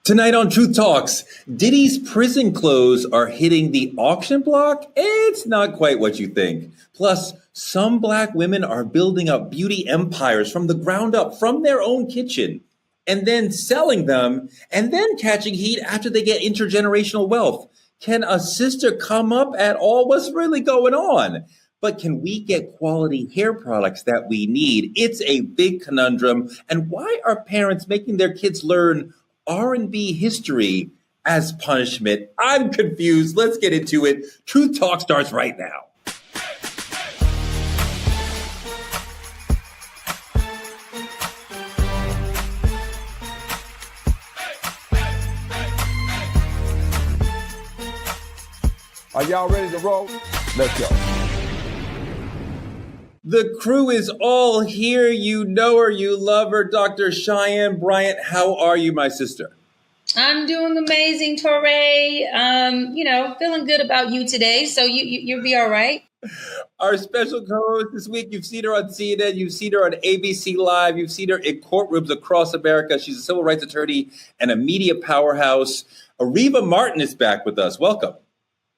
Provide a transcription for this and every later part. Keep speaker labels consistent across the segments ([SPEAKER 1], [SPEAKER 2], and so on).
[SPEAKER 1] Tonight on Truth Talks, Diddy's prison clothes are hitting the auction block. It's not quite what you think. Plus, some black women are building up beauty empires from the ground up, from their own kitchen, and then selling them, and then catching heat after they get intergenerational wealth. Can a sister come up at all? What's really going on? But can we get quality hair products that we need? It's a big conundrum. And why are parents making their kids learn R&B history as punishment? I'm confused. Let's get into it. Truth Talk starts right now.
[SPEAKER 2] Are y'all ready to roll? Let's go.
[SPEAKER 1] The crew is all here. You know her, you love her. Dr. Cheyenne Bryant, how are you, my sister?
[SPEAKER 3] I'm doing amazing, Torrey. Feeling good about you today. So you'll be all right.
[SPEAKER 1] Our special co-host this week, you've seen her on CNN, you've seen her on ABC Live, you've seen her in courtrooms across America. She's a civil rights attorney and a media powerhouse. Ariva Martin is back with us. Welcome.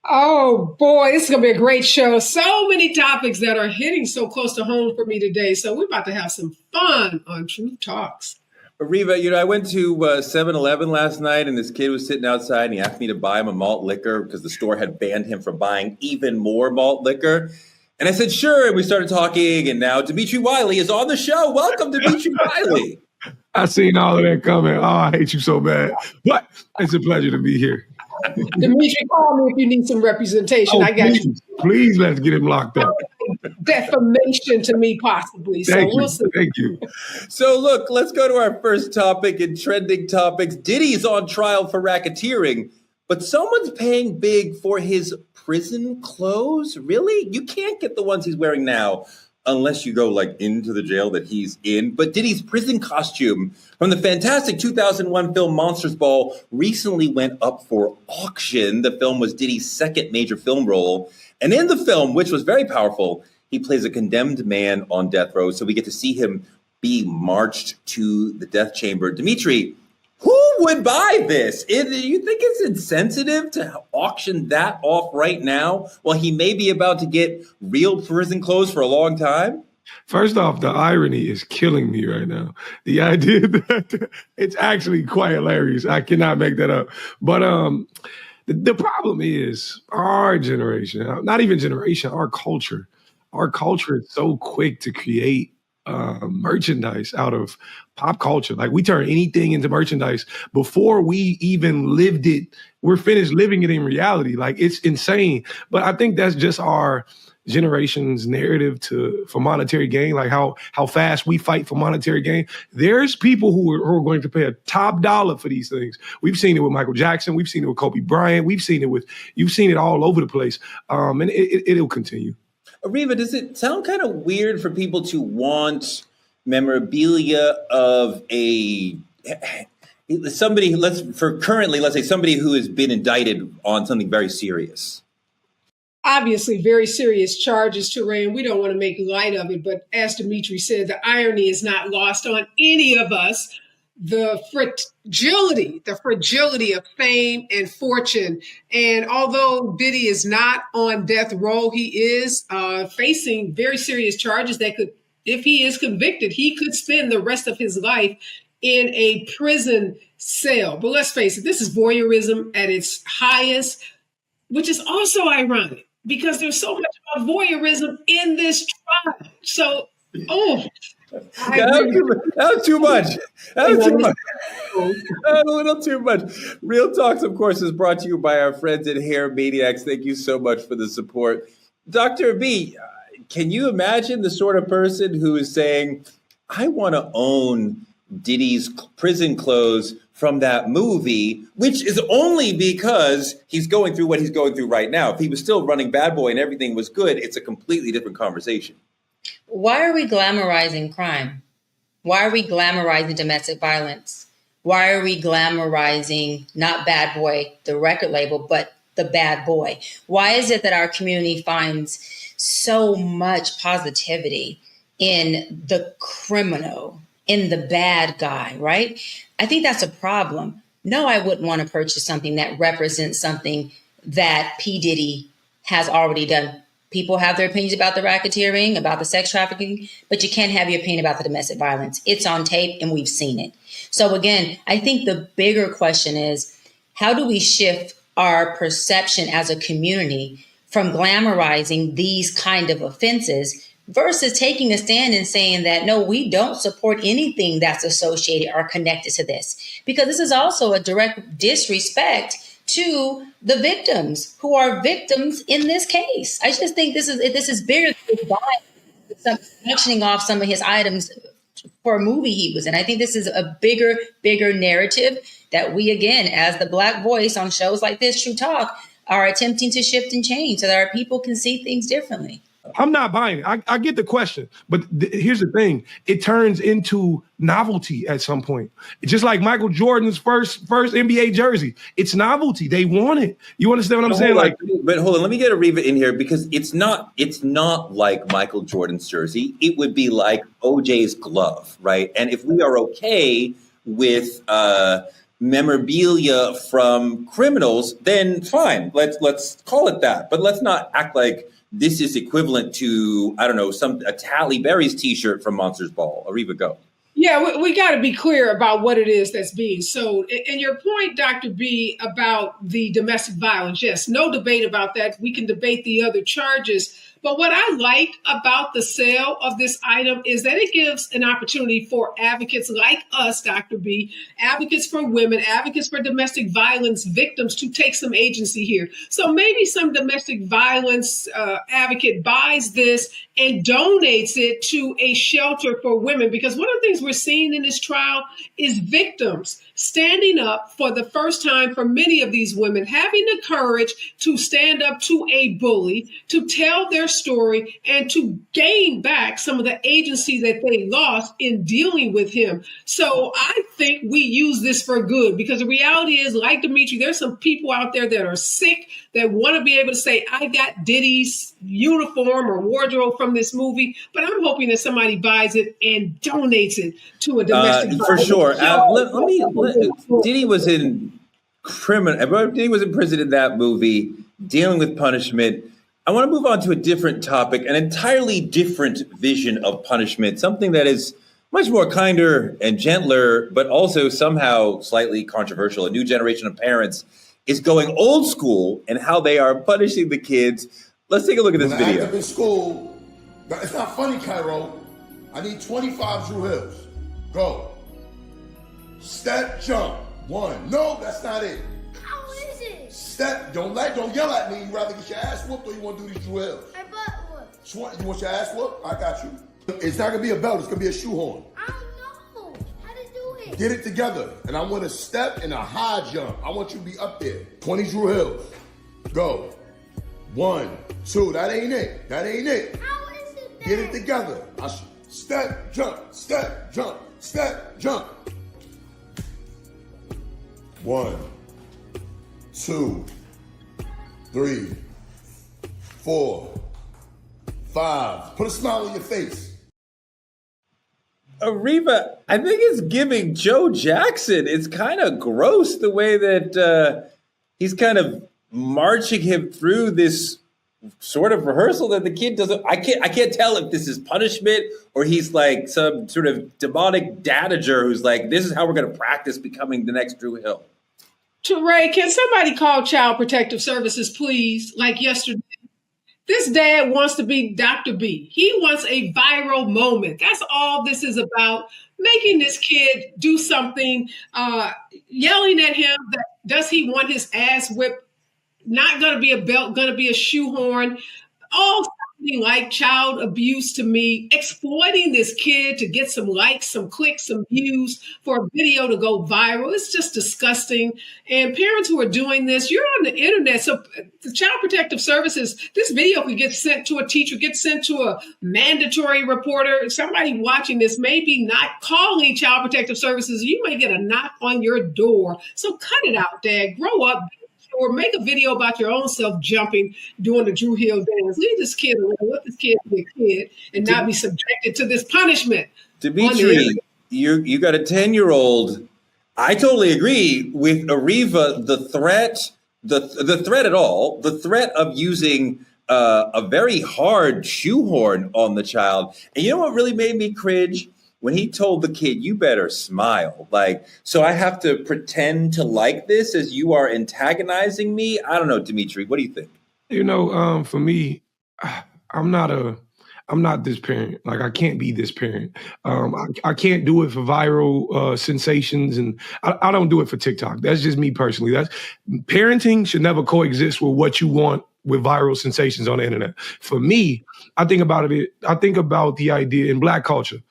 [SPEAKER 4] Oh boy, this is going to be a great show. So many topics that are hitting so close to home for me today. So we're about to have some fun on Truth Talks.
[SPEAKER 1] Ariva, I went to 7-Eleven last night and this kid was sitting outside and he asked me to buy him a malt liquor because the store had banned him from buying even more malt liquor. And I said, sure. And we started talking. And now Dimitri Wiley is on the show. Welcome, Dimitri Wiley.
[SPEAKER 5] I seen all of that coming. Oh, I hate you so bad. But it's a pleasure to be here.
[SPEAKER 4] Dimitri, call me if you need some representation. I got
[SPEAKER 5] you. Please let's get him locked up.
[SPEAKER 4] Defamation to me, possibly. So we'll see.
[SPEAKER 5] Thank you.
[SPEAKER 1] So look, let's go to our first topic in trending topics. Diddy's on trial for racketeering, but someone's paying big for his prison clothes? Really? You can't get the ones he's wearing now unless you go into the jail that he's in. But Diddy's prison costume from the fantastic 2001 film Monsters Ball recently went up for auction. The film was Diddy's second major film role. And in the film, which was very powerful, he plays a condemned man on death row. So we get to see him be marched to the death chamber. Dimitri, who would buy this? Do you think it's insensitive to auction that off right now while he may be about to get real prison clothes for a long time?
[SPEAKER 5] First off, the irony is killing me right now. The idea that it's actually quite hilarious. I cannot make that up. But the problem is our generation, not even generation, our culture. Our culture is so quick to create merchandise out of pop culture. We turn anything into merchandise before we even lived it. We're finished living it in reality. It's insane. But I think that's just our generation's narrative for monetary gain, how fast we fight for monetary gain. There's people who are going to pay a top dollar for these things. We've seen it with Michael Jackson. We've seen it with Kobe Bryant. You've seen it all over the place. And it'll continue.
[SPEAKER 1] Ariva, does it sound kind of weird for people to want memorabilia of somebody, let's say somebody who has been indicted on something very serious?
[SPEAKER 4] Obviously, very serious charges, Torrey, and we don't want to make light of it. But as Dimitri said, the irony is not lost on any of us. The fragility of fame and fortune. And although Diddy is not on death row, he is facing very serious charges that could, if he is convicted, he could spend the rest of his life in a prison cell. But let's face it, this is voyeurism at its highest, which is also ironic because there's so much about voyeurism in this trial. So,
[SPEAKER 1] that was too much. That was too much. A little too much. Real Talks, of course, is brought to you by our friends at Hair Maniacs. Thank you so much for the support. Dr. B, can you imagine the sort of person who is saying, I want to own Diddy's prison clothes from that movie, which is only because he's going through what he's going through right now. If he was still running Bad Boy and everything was good, it's a completely different conversation.
[SPEAKER 3] Why are we glamorizing crime? Why are we glamorizing domestic violence? Why are we glamorizing not Bad Boy, the record label, but the bad boy? Why is it that our community finds so much positivity in the criminal, in the bad guy, right? I think that's a problem. No, I wouldn't want to purchase something that represents something that P. Diddy has already done. People have their opinions about the racketeering, about the sex trafficking, but you can't have your opinion about the domestic violence. It's on tape and we've seen it. So again, I think the bigger question is, how do we shift our perception as a community from glamorizing these kind of offenses versus taking a stand and saying that, no, we don't support anything that's associated or connected to this? Because this is also a direct disrespect to the victims who are victims in this case. I just think this is bigger than mentioning off some of his items for a movie he was in. I think this is a bigger narrative that we, again, as the Black voice on shows like this, True Talk, are attempting to shift and change so that our people can see things differently.
[SPEAKER 5] I'm not buying it. I get the question, but here's the thing. It turns into novelty at some point. It's just like Michael Jordan's first NBA jersey. It's novelty. They want it. You understand what I'm saying?
[SPEAKER 1] But hold on, let me get Ariva in here because it's not like Michael Jordan's jersey. It would be like OJ's glove, right? And if we are okay with memorabilia from criminals, then fine. Let's call it that. But let's not act like this is equivalent to, I don't know, a Tally Berry's T-shirt from Monsters Ball. Ariva, go.
[SPEAKER 4] Yeah, we got to be clear about what it is that's being sold. And your point, Dr. B, about the domestic violence, yes, no debate about that. We can debate the other charges. But what I like about the sale of this item is that it gives an opportunity for advocates like us, Dr. B, advocates for women, advocates for domestic violence victims to take some agency here. So maybe some domestic violence advocate buys this and donates it to a shelter for women. Because one of the things we're seeing in this trial is victims standing up for the first time for many of these women, having the courage to stand up to a bully, to tell their story, and to gain back some of the agency that they lost in dealing with him. So I think we use this for good, because the reality is, like Dimitri, there's some people out there that are sick, that want to be able to say, I got Diddy's uniform or wardrobe from this movie, but I'm hoping that somebody buys it and donates it to a domestic
[SPEAKER 1] for sure. Diddy was in Diddy was in prison in that movie, dealing with punishment. I want to move on to a different topic, an entirely different vision of punishment, something that is much more kinder and gentler, but also somehow slightly controversial. A new generation of parents is going old school in how they are punishing the kids. Let's take a look at this video.
[SPEAKER 6] I act up in school, it's not funny, Cairo. I need 25 Drew Hills. Go. Step, jump. 1. No, that's not it.
[SPEAKER 7] How is it?
[SPEAKER 6] Step, don't yell at me. You rather get your ass whooped or you want to do these Drew Hills?
[SPEAKER 7] My butt whooped.
[SPEAKER 6] You want your ass whooped? I got you. It's not going to be a belt. It's going to be a shoehorn.
[SPEAKER 7] I don't know how to do it.
[SPEAKER 6] Get it together. And I want a step and a high jump. I want you to be up there. 20 Drew Hills. Go. 1, 2. That ain't it. That ain't it.
[SPEAKER 7] How is it that?
[SPEAKER 6] Get it together. Step, jump, step, jump, step, jump. 1, 2, 3, 4, 5. Put a smile on your face.
[SPEAKER 1] Ariva, I think it's giving Joe Jackson. It's kind of gross the way that he's kind of marching him through this sort of rehearsal that the kid doesn't. I can't tell if this is punishment or he's like some sort of demonic dadager who's like, this is how we're going to practice becoming the next Drew Hill.
[SPEAKER 4] Ray, can somebody call Child Protective Services, please? Like yesterday. This dad wants to be Dr. B. He wants a viral moment. That's all this is about. Making this kid do something, yelling at him. Does he want his ass whipped? Not going to be a belt, going to be a shoehorn. All something like child abuse to me. Exploiting this kid to get some likes, some clicks, some views for a video to go viral. It's just disgusting. And parents who are doing this, you're on the internet. So the Child Protective Services, this video could get sent to a teacher, get sent to a mandatory reporter. Somebody watching this may be not calling Child Protective Services. You may get a knock on your door. So cut it out, Dad. Grow up. Or make a video about your own self jumping, doing the Drew Hill dance. Leave this kid alone. Let this kid be a kid and not be subjected to this punishment.
[SPEAKER 1] Dimitri, you got a 10-year-old I totally agree with Ariva. The threat at all, the threat of using a very hard shoehorn on the child. And you know what really made me cringe? When he told the kid, "You better smile." Like, so I have to pretend to like this as you are antagonizing me. I don't know, Dimitri. What do you think?
[SPEAKER 5] For me, I'm not this parent. Like, I can't be this parent. I can't do it for viral sensations, and I don't do it for TikTok. That's just me personally. Parenting should never coexist with what you want with viral sensations on the internet. For me, I think about the idea in Black culture.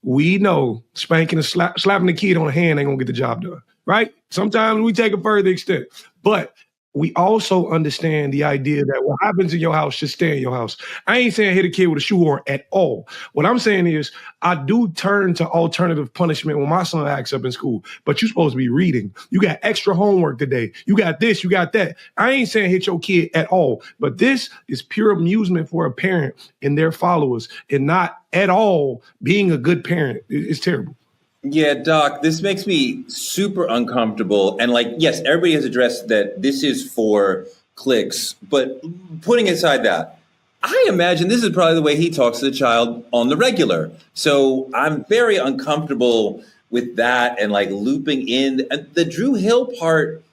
[SPEAKER 5] We know spanking and slapping the kid on the hand ain't gonna get the job done, right? Sometimes we take a further extent, but we also understand the idea that what happens in your house should stay in your house. I ain't saying hit a kid with a shoehorn at all. What I'm saying is I do turn to alternative punishment when my son acts up in school, but you're supposed to be reading. You got extra homework today. You got this, you got that. I ain't saying hit your kid at all, but this is pure amusement for a parent and their followers and not at all being a good parent. It's terrible.
[SPEAKER 1] Yeah, Doc, this makes me super uncomfortable. And like, yes, everybody has addressed that this is for clicks, but putting aside that, I imagine this is probably the way he talks to the child on the regular. So I'm very uncomfortable with that and like looping in. The Drew Hill part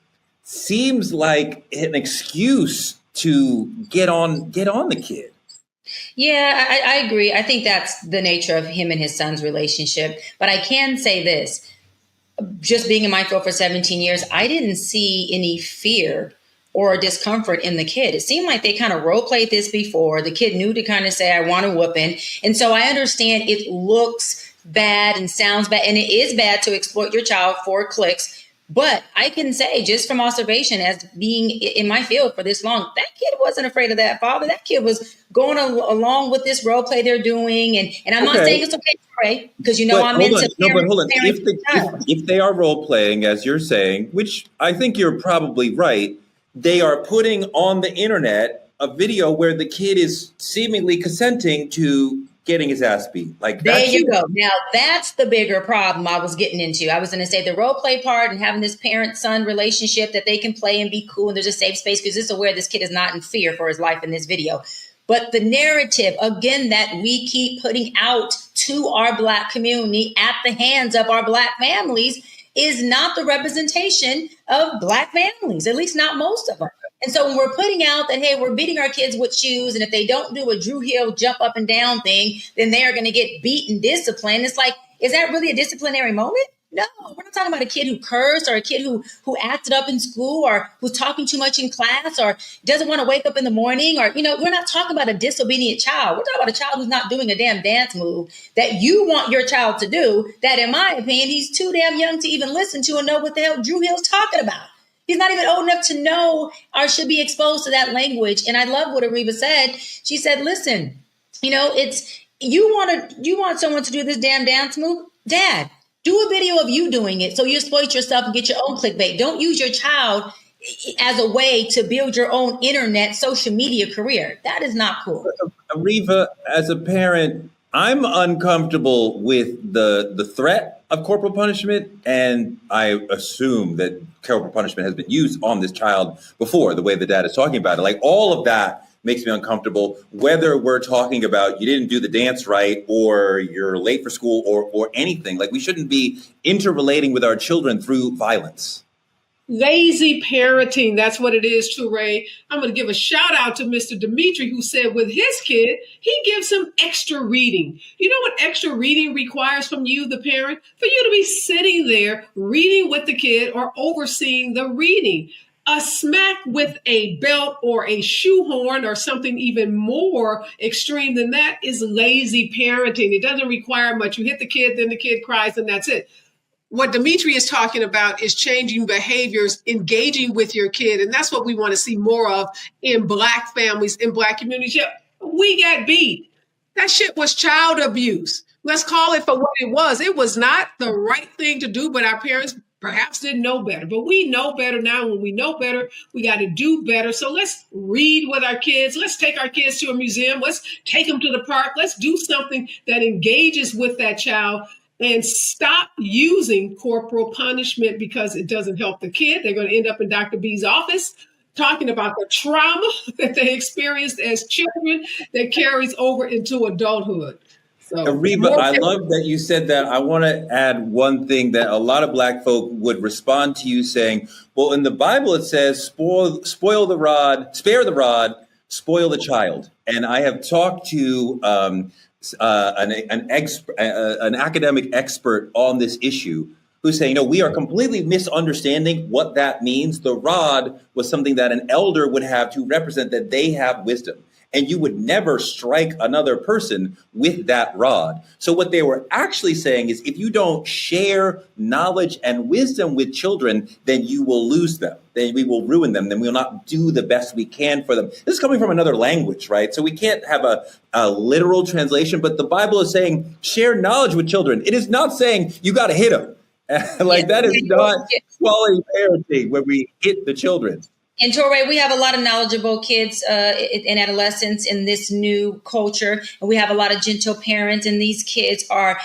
[SPEAKER 1] seems like an excuse to get on the kid.
[SPEAKER 3] Yeah, I agree. I think that's the nature of him and his son's relationship. But I can say this, just being in my field for 17 years, I didn't see any fear or discomfort in the kid. It seemed like they kind of role played this before. The kid knew to kind of say, I want a whooping. And so I understand it looks bad and sounds bad, and it is bad to exploit your child for clicks. But I can say, just from observation, as being in my field for this long, that kid wasn't afraid of that father. That kid was going along with this role play they're doing. And I'm not saying it's okay to pray, because I'm into
[SPEAKER 1] hold on. If they are role playing, as you're saying, which I think you're probably right, they are putting on the internet a video where the kid is seemingly consenting to getting his ass beat. Like,
[SPEAKER 3] there you go. Now that's the bigger problem I was getting into. I was going to say the role play part and having this parent-son relationship that they can play and be cool, and there's a safe space because it's aware this kid is not in fear for his life in this video. But the narrative, again, that we keep putting out to our Black community at the hands of our Black families is not the representation of Black families, at least not most of them. And so when we're putting out that, hey, we're beating our kids with shoes, and if they don't do a Drew Hill jump up and down thing, then they are going to get beat and disciplined. It's like, is that really a disciplinary moment? No, we're not talking about a kid who cursed or a kid who acted up in school or who's talking too much in class or doesn't want to wake up in the morning, or, we're not talking about a disobedient child. We're talking about a child who's not doing a damn dance move that you want your child to do, that, in my opinion, he's too damn young to even listen to and know what the hell Drew Hill's talking about. He's not even old enough to know or should be exposed to that language. And I love what Ariva said. She said, listen, it's you want someone to do this damn dance move? Dad, do a video of you doing it so you exploit yourself and get your own clickbait. Don't use your child as a way to build your own internet social media career. That is not cool.
[SPEAKER 1] Ariva, as a parent, I'm uncomfortable with the threat of corporal punishment, and I assume that corporal punishment has been used on this child before, the way the dad is talking about it. Like, all of that makes me uncomfortable, whether we're talking about you didn't do the dance right or you're late for school or anything. Like, we shouldn't be interrelating with our children through violence.
[SPEAKER 4] Lazy parenting, that's what it is, Touré. I'm going to give a shout out to Mr. Dimitri, who said with his kid, he gives him extra reading. You know what extra reading requires from you, the parent? For you to be sitting there reading with the kid or overseeing the reading. A smack with a belt or a shoehorn or something even more extreme than that is lazy parenting. It doesn't require much. You hit the kid, then the kid cries, and that's it. What Dimitri is talking about is changing behaviors, engaging with your kid. And that's what we want to see more of in Black families, in Black communities. Yeah, we got beat. That shit was child abuse. Let's call it for what it was. It was not the right thing to do, but our parents perhaps didn't know better. But we know better now. When we know better, we got to do better. So let's read with our kids. Let's take our kids to a museum. Let's take them to the park. Let's do something that engages with that child. and stop using corporal punishment because it doesn't help the kid. They're going to end up in Dr. B's office talking about the trauma that they experienced as children that carries over into adulthood. So,
[SPEAKER 1] Reba, I love that you said that. I want to add one thing that a lot of Black folk would respond to you saying, well, in the Bible, it says, spoil the rod, spare the rod, spoil the child. And I have talked to an academic expert on this issue who's saying, we are completely misunderstanding what that means. The rod was something that an elder would have to represent that they have wisdom. And you would never strike another person with that rod. So what they were actually saying is if you don't share knowledge and wisdom with children, then you will lose them. Then we will ruin them. Then we will not do the best we can for them. This is coming from another language, right? So we can't have a literal translation, but the Bible is saying share knowledge with children. It is not saying you got to hit them. That is not quality parenting when we hit the children.
[SPEAKER 3] And Torre, we have a lot of knowledgeable kids and adolescents in this new culture. And we have a lot of gentle parents, and these kids are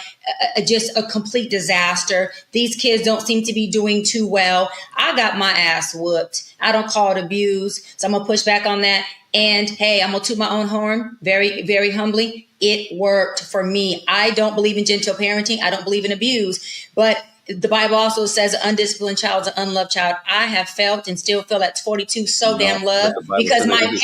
[SPEAKER 3] just a complete disaster. These kids don't seem to be doing too well. I got my ass whooped. I don't call it abuse. So I'm going to push back on that. And hey, I'm going to toot my own horn very, very humbly. It worked for me. I don't believe in gentle parenting. I don't believe in abuse. But the Bible also says an undisciplined child is an unloved child. I have felt and still feel at 42 damn loved because my parents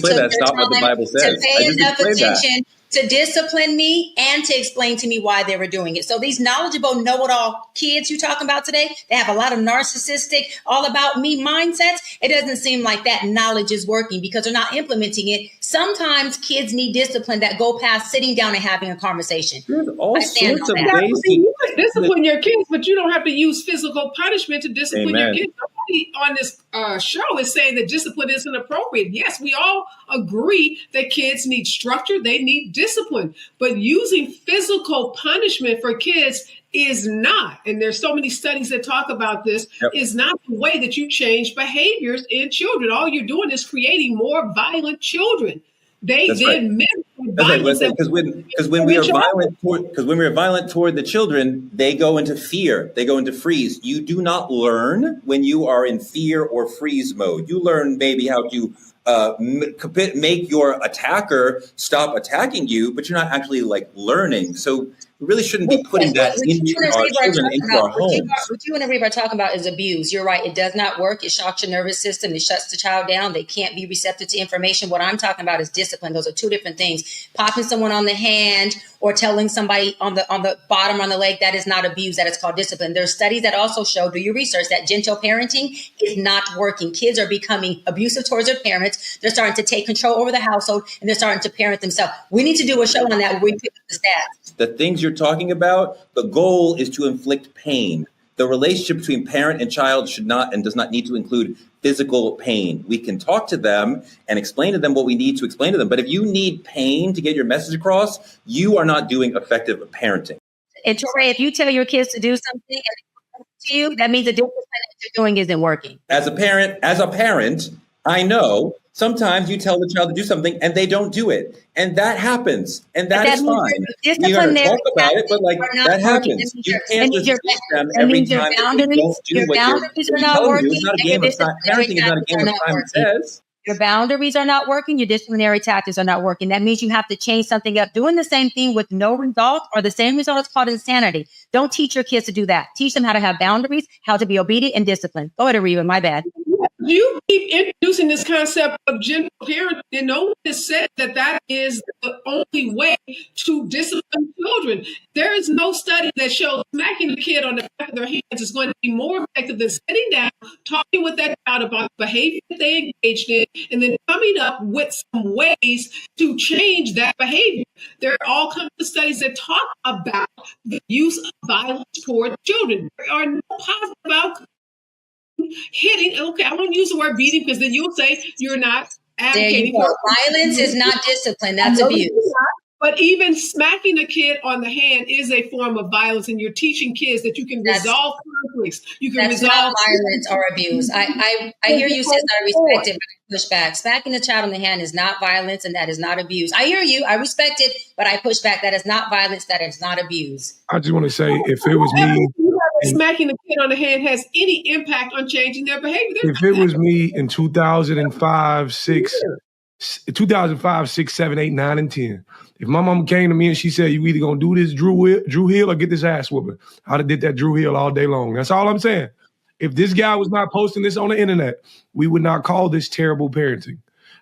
[SPEAKER 3] took their time to pay enough attention to discipline me and to explain to me why they were doing it. So these knowledgeable, know-it-all kids you're talking about today, they have a lot of narcissistic, all about me mindsets. It doesn't seem like that knowledge is working because they're not implementing it. Sometimes kids need discipline that go past sitting down and having a conversation.
[SPEAKER 1] There's all sorts of ways
[SPEAKER 4] you can discipline your kids, but you don't have to use physical punishment to discipline your kids. Nobody on this show is saying that discipline isn't appropriate. Yes, we all agree that kids need structure, they need discipline, but using physical punishment for kids is not, and there's so many studies that talk about this, is not the way that you change behaviors in children. All you're doing is creating more violent children. They then violence
[SPEAKER 1] because when we are violent toward the children, they go into fear, they go into freeze. You do not learn when you are in fear or freeze mode. You learn maybe how to make your attacker stop attacking you, but you're not actually learning. So we really shouldn't be putting that into our children, into our homes.
[SPEAKER 3] What you and Reba are talking about is abuse. You're right. It does not work. It shocks your nervous system. It shuts the child down. They can't be receptive to information. What I'm talking about is discipline. Those are two different things. Popping someone on the hand or telling somebody on the bottom on the leg, that is not abuse. That is called discipline. There's studies that also show, do your research, that gentle parenting is not working. Kids are becoming abusive towards their parents. They're starting to take control over the household, and they're starting to parent themselves. We need to do a show on that where we pick up the stats.
[SPEAKER 1] The things you're talking about, the goal is to inflict pain. The relationship between parent and child should not and does not need to include physical pain. We can talk to them and explain to them what we need to explain to them. But if you need pain to get your message across, you are not doing effective parenting.
[SPEAKER 3] And Torre, if you tell your kids to do something and to you, that means the discipline that you're doing isn't working.
[SPEAKER 1] As a parent, I know sometimes you tell the child to do something and they don't do it. And that happens. And that is fine. We are going to talk about it, but that happens. You can't just teach them every time that you don't do what you're telling you. It's not a game of parenting. It's not a game of time it says.
[SPEAKER 3] Your boundaries are not working. Your disciplinary tactics are not working. That means you have to change something up. Doing the same thing with no result or the same result is called insanity. Don't teach your kids to do that. Teach them how to have boundaries, how to be obedient and disciplined. Go ahead, Reba. My bad.
[SPEAKER 4] You keep introducing this concept of gentle parenting, and no one has said that is the only way to discipline children. There is no study that shows smacking the kid on the back of their hands is going to be more effective than sitting down, talking with that child about the behavior that they engaged in, and then coming up with some ways to change that behavior. There are all kinds of studies that talk about the use of violence toward children. There are no positive outcomes. Hitting, okay, I won't use the word beating because then you'll say you're not advocating for
[SPEAKER 3] violence is not discipline, that's abuse.
[SPEAKER 4] But even smacking a kid on the hand is a form of violence, and you're teaching kids that you can resolve conflicts. You can
[SPEAKER 3] That's not
[SPEAKER 4] resolve
[SPEAKER 3] violence or abuse. I hear you, sis. I respect it, but I push back. Smacking a child on the hand is not violence, and that is not abuse. I hear you. I respect it, but I push back. That is not violence. That is not abuse.
[SPEAKER 5] I just want to say, if it was me,
[SPEAKER 4] smacking the kid on the hand has any impact on changing their behavior.
[SPEAKER 5] If it was me in 2005, 6, 7, 8, 9, and 10, if my mom came to me and she said, you either gonna do this Drew Hill or get this ass whooping, I'd have did that Drew Hill all day long. That's all I'm saying. If this guy was not posting this on the internet, we would not call this terrible parenting.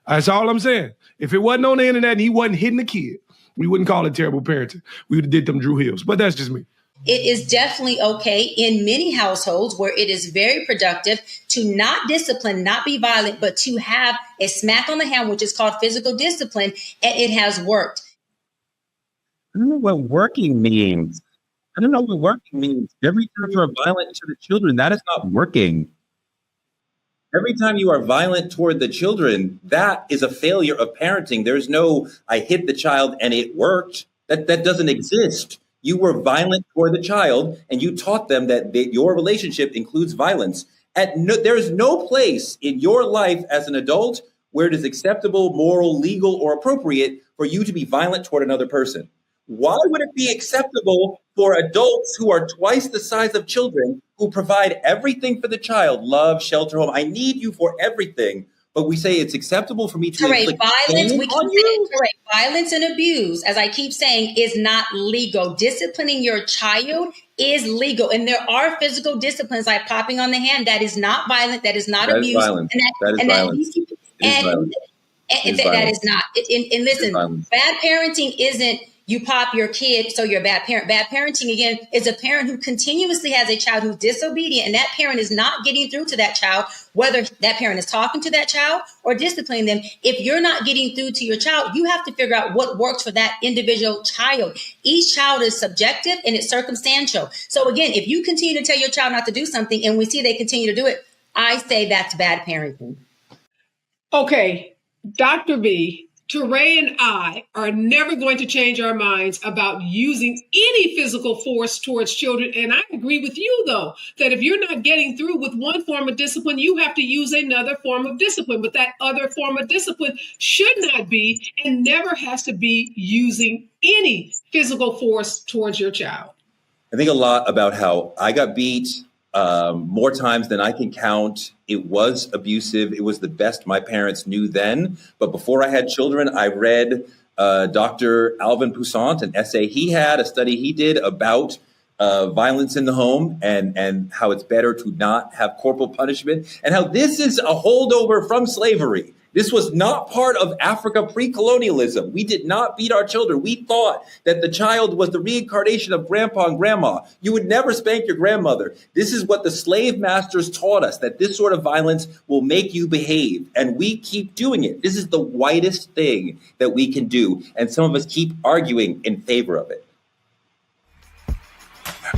[SPEAKER 5] That's all I'm saying. If it wasn't on the internet and he wasn't hitting the kid, we wouldn't call it terrible parenting. We would have did them Drew Hills, but that's just me.
[SPEAKER 3] It is definitely okay in many households where it is very productive to not discipline, not be violent, but to have a smack on the hand, which is called physical discipline, and it has worked.
[SPEAKER 8] I don't know what working means. Every time you are violent to the children, that is not working.
[SPEAKER 1] Every time you are violent toward the children, that is a failure of parenting. There's no, I hit the child and it worked. That doesn't exist. You were violent toward the child, and you taught them that your relationship includes violence. There is no place in your life as an adult where it is acceptable, moral, legal, or appropriate for you to be violent toward another person. Why would it be acceptable for adults who are twice the size of children, who provide everything for the child, love, shelter, home? I need you for everything. But we say it's acceptable for me to
[SPEAKER 3] inflict violence. We can say violence and abuse, as I keep saying, is not legal. Disciplining your child is legal, and there are physical disciplines like popping on the hand. That is not violent. That is not abuse.
[SPEAKER 1] Violence. That is violence.
[SPEAKER 3] That is not. And listen, bad parenting isn't you pop your kid, so you're a bad parent. Bad parenting, again, is a parent who continuously has a child who's disobedient, and that parent is not getting through to that child, whether that parent is talking to that child or disciplining them. If you're not getting through to your child, you have to figure out what works for that individual child. Each child is subjective and it's circumstantial. So again, if you continue to tell your child not to do something and we see they continue to do it, I say that's bad parenting.
[SPEAKER 4] Okay, Dr. B, Teray and I are never going to change our minds about using any physical force towards children. And I agree with you, though, that if you're not getting through with one form of discipline, you have to use another form of discipline. But that other form of discipline should not be and never has to be using any physical force towards your child.
[SPEAKER 1] I think a lot about how I got beat more times than I can count. It was abusive. It was the best my parents knew then. But before I had children, I read Dr. Alvin Poussant, an essay he had, a study he did about violence in the home and how it's better to not have corporal punishment, and how this is a holdover from slavery. This was not part of Africa pre-colonialism. We did not beat our children. We thought that the child was the reincarnation of grandpa and grandma. You would never spank your grandmother. This is what the slave masters taught us, that this sort of violence will make you behave. And we keep doing it. This is the whitest thing that we can do. And some of us keep arguing in favor of it.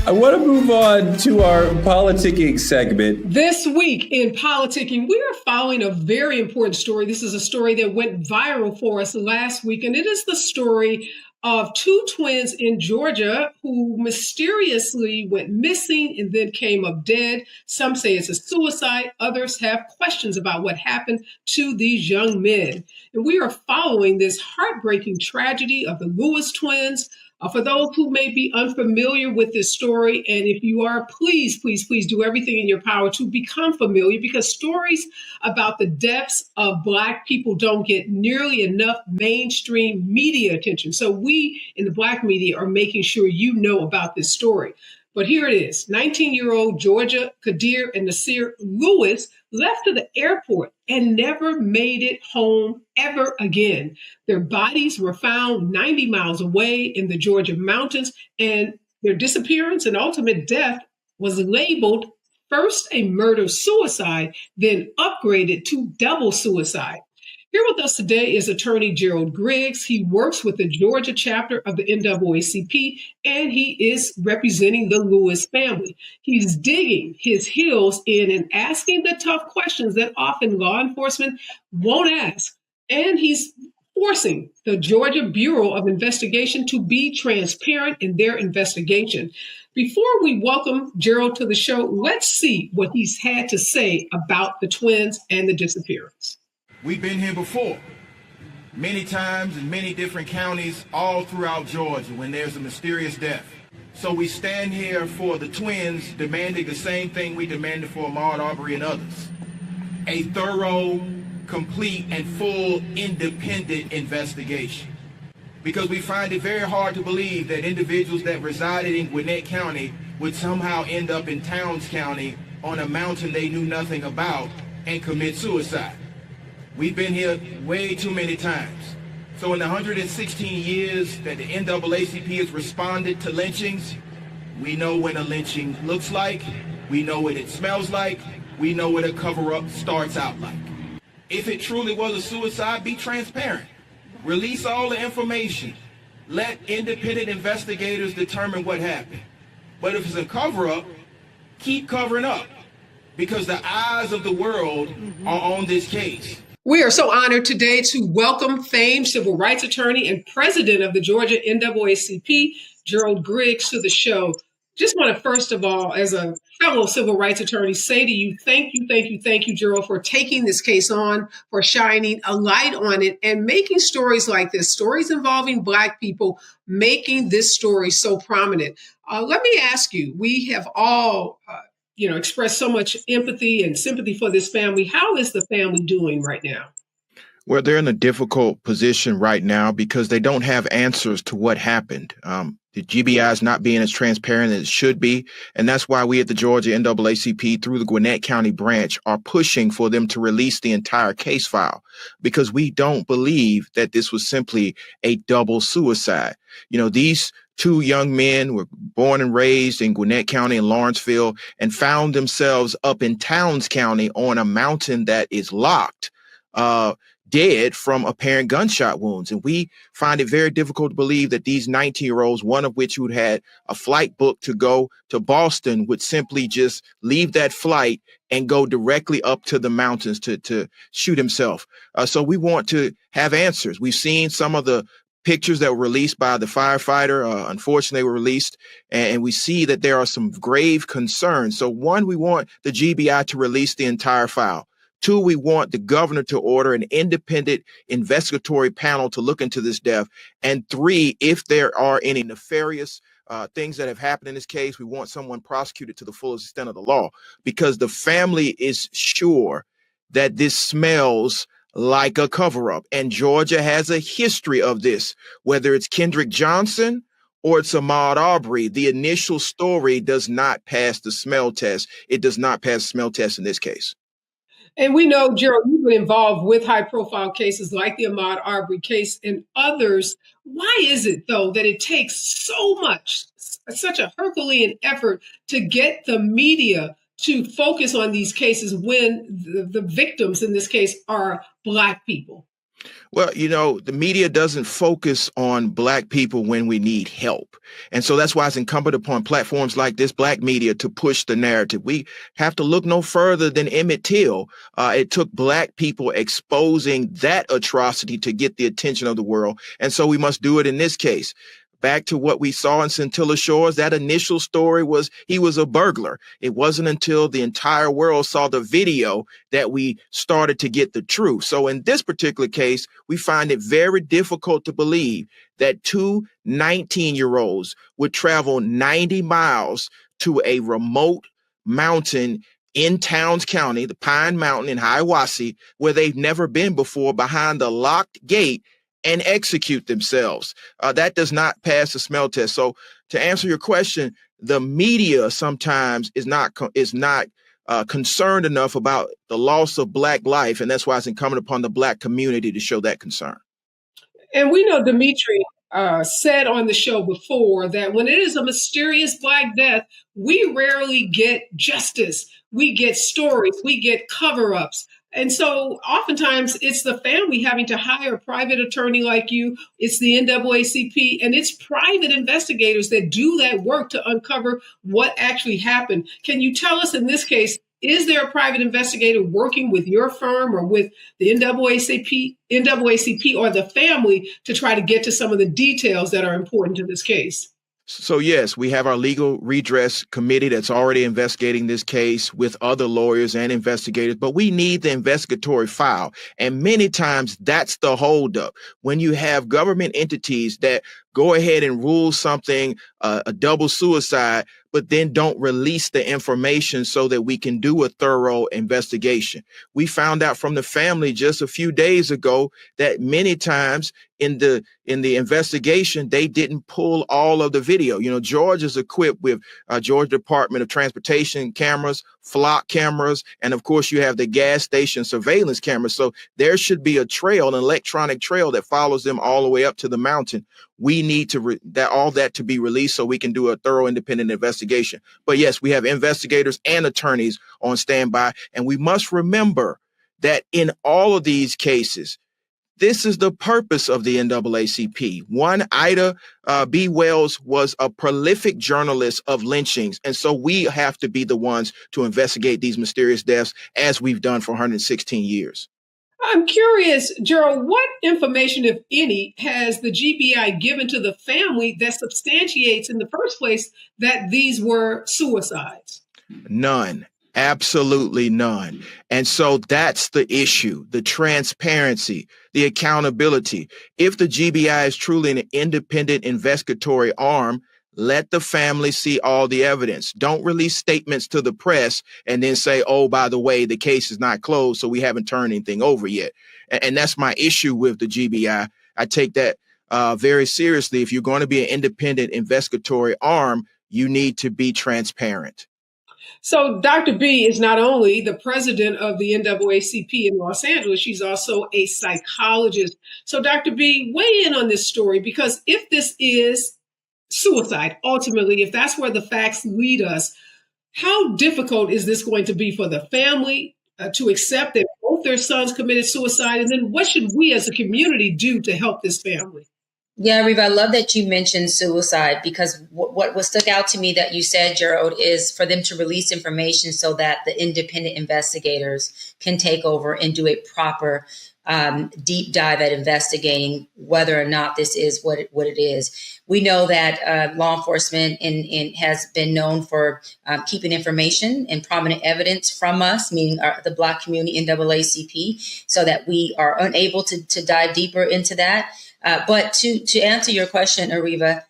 [SPEAKER 1] I want to move on to our politicking segment.
[SPEAKER 4] This week in politicking, we are following a very important story. This is a story that went viral for us last week, and it is the story of two twins in Georgia who mysteriously went missing and then came up dead. Some say it's a suicide. Others have questions about what happened to these young men. And we are following this heartbreaking tragedy of the Lewis twins. For those who may be unfamiliar with this story, and if you are, please, please, please do everything in your power to become familiar, because stories about the deaths of Black people don't get nearly enough mainstream media attention. So we in the Black media are making sure you know about this story. But here it is. 19-year-old Georgia Qaazir and Naadir Lewisr left to the airport and never made it home ever again. Their bodies were found 90 miles away in the Georgia mountains, and their disappearance and ultimate death was labeled first a murder-suicide, then upgraded to double suicide. Here with us today is attorney Gerald Griggs. He works with the Georgia chapter of the NAACP, and he is representing the Lewis family. He's digging his heels in and asking the tough questions that often law enforcement won't ask. And he's forcing the Georgia Bureau of Investigation to be transparent in their investigation. Before we welcome Gerald to the show, let's see what he's had to say about the twins and the disappearance.
[SPEAKER 9] We've been here before, many times in many different counties all throughout Georgia when there's a mysterious death. So we stand here for the twins demanding the same thing we demanded for Ahmaud Arbery and others. A thorough, complete, and full independent investigation. Because we find it very hard to believe that individuals that resided in Gwinnett County would somehow end up in Towns County on a mountain they knew nothing about and commit suicide. We've been here way too many times. So in the 116 years that the NAACP has responded to lynchings, we know what a lynching looks like, we know what it smells like, we know what a cover-up starts out like. If it truly was a suicide, be transparent. Release all the information. Let independent investigators determine what happened. But if it's a cover-up, keep covering up, because the eyes of the world are on this case.
[SPEAKER 4] We are so honored today to welcome famed civil rights attorney and president of the Georgia NAACP, Gerald Griggs, to the show. Just want to, first of all, as a fellow civil rights attorney, say to you, thank you, Gerald, for taking this case on, for shining a light on it, and making stories like this, stories involving Black people, making this story so prominent. Let me ask you, we have all expressed so much empathy and sympathy for this family. How is the family doing right now?
[SPEAKER 9] Well, they're in a difficult position right now because they don't have answers to what happened. The GBI is not being as transparent as it should be. And that's why we at the Georgia NAACP through the Gwinnett County branch are pushing for them to release the entire case file, because we don't believe that this was simply a double suicide. These two young men were born and raised in Gwinnett County and Lawrenceville and found themselves up in Towns County on a mountain that is locked, dead from apparent gunshot wounds. And we find it very difficult to believe that these 19-year-olds, one of which who had a flight booked to go to Boston, would simply just leave that flight and go directly up to the mountains to shoot himself. So we want to have answers. We've seen some of the pictures that were released by the firefighter, unfortunately were released, and we see that there are some grave concerns. So one, we want the GBI to release the entire file. Two, we want the governor to order an independent investigatory panel to look into this death. And three, if there are any nefarious things that have happened in this case, we want someone prosecuted to the fullest extent of the law, because the family is sure that this smells like a cover-up. And Georgia has a history of this, whether it's Kendrick Johnson or it's Ahmaud Arbery. The initial story does not pass the smell test. It does not pass the smell test in this case.
[SPEAKER 4] And we know, Gerald, you've been involved with high-profile cases like the Ahmaud Arbery case and others. Why is it, though, that it takes so much, such a Herculean effort to get the media to focus on these cases when the victims in this case are Black people?
[SPEAKER 9] Well, the media doesn't focus on Black people when we need help. And so that's why it's incumbent upon platforms like this, Black media, to push the narrative. We have to look no further than Emmett Till. It took Black people exposing that atrocity to get the attention of the world. And so we must do it in this case. Back to what we saw in Scintilla Shores, that initial story was he was a burglar. It wasn't until the entire world saw the video that we started to get the truth. So in this particular case, we find it very difficult to believe that two 19-year-olds would travel 90 miles to a remote mountain in Towns County, the Pine Mountain in Hiawassee, where they've never been before, behind the locked gate, and execute themselves. That does not pass the smell test. So to answer your question, the media sometimes is not concerned enough about the loss of Black life. And that's why it's incumbent upon the Black community to show that concern.
[SPEAKER 4] And we know Dimitri said on the show before that when it is a mysterious Black death, we rarely get justice. We get stories, we get cover-ups. And so oftentimes it's the family having to hire a private attorney like you. It's the NAACP and it's private investigators that do that work to uncover what actually happened. Can you tell us in this case, Is there a private investigator working with your firm or with the NAACP or the family to try to get to some of the details that are important to this case?
[SPEAKER 9] So, yes, we have our legal redress committee that's already investigating this case with other lawyers and investigators, but we need the investigatory file. And many times that's the holdup. When you have government entities that go ahead and rule something a double suicide, but then don't release the information so that we can do a thorough investigation. We found out from the family just a few days ago that many times in the investigation, they didn't pull all of the video. You know, Georgia's equipped with Georgia Department of Transportation cameras, flock cameras, and of course you have the gas station surveillance cameras. So there should be a trail, an electronic trail that follows them all the way up to the mountain. We need to all that to be released so we can do a thorough independent investigation. But yes, we have investigators and attorneys on standby. And we must remember that in all of these cases, this is the purpose of the NAACP. One, Ida B. Wells was a prolific journalist of lynchings. And so we have to be the ones to investigate these mysterious deaths as we've done for 116 years.
[SPEAKER 4] I'm curious, Gerald, what information, if any, has the GBI given to the family that substantiates in the first place that these were suicides?
[SPEAKER 9] None. Absolutely none. And so that's the issue, the transparency, the accountability. If the GBI is truly an independent investigatory arm, let the family see all the evidence. Don't release statements to the press and then say, oh, by the way, the case is not closed, so we haven't turned anything over yet. And that's my issue with the GBI. I take that very seriously. If you're going to be an independent investigatory arm, you need to be transparent.
[SPEAKER 4] So Dr. B is not only the president of the NAACP in Los Angeles, she's also a psychologist. So Dr. B, weigh in on this story, because if this is suicide, ultimately, if that's where the facts lead us, how difficult is this going to be for the family to accept that both their sons committed suicide? And then what should we as a community do to help this family?
[SPEAKER 3] Yeah, Reva, I love that you mentioned suicide, because what stuck out to me that you said, Gerald, is for them to release information so that the independent investigators can take over and do a proper deep dive at investigating whether or not this is what it is. We know that law enforcement has been known for keeping information and prominent evidence from us, meaning the Black community, NAACP, so that we are unable to dive deeper into that. But to answer your question, Ariva,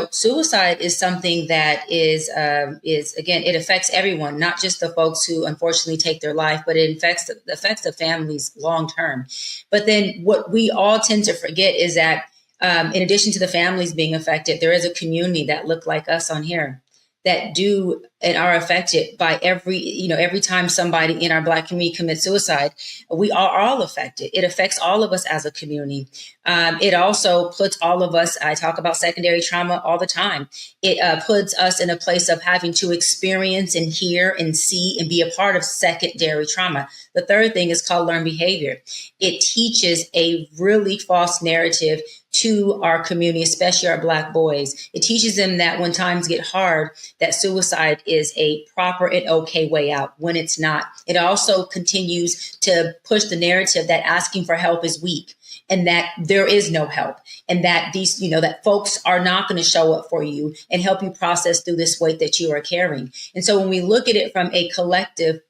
[SPEAKER 3] suicide is something that is again, it affects everyone, not just the folks who unfortunately take their life, but it affects the families long term. But then what we all tend to forget is that in addition to the families being affected, there is a community that look like us on here that do and are affected by every time somebody in our Black community commits suicide. We are all affected. It affects all of us as a community. It also puts all of us, I talk about secondary trauma all the time. It puts us in a place of having to experience and hear and see and be a part of secondary trauma. The third thing is called learned behavior. It teaches a really false narrative to our community, especially our Black boys. It teaches them that when times get hard, that suicide is a proper and okay way out, when it's not. It also continues to push the narrative that asking for help is weak, and that there is no help, and that that folks are not going to show up for you and help you process through this weight that you are carrying. And so when we look at it from a collective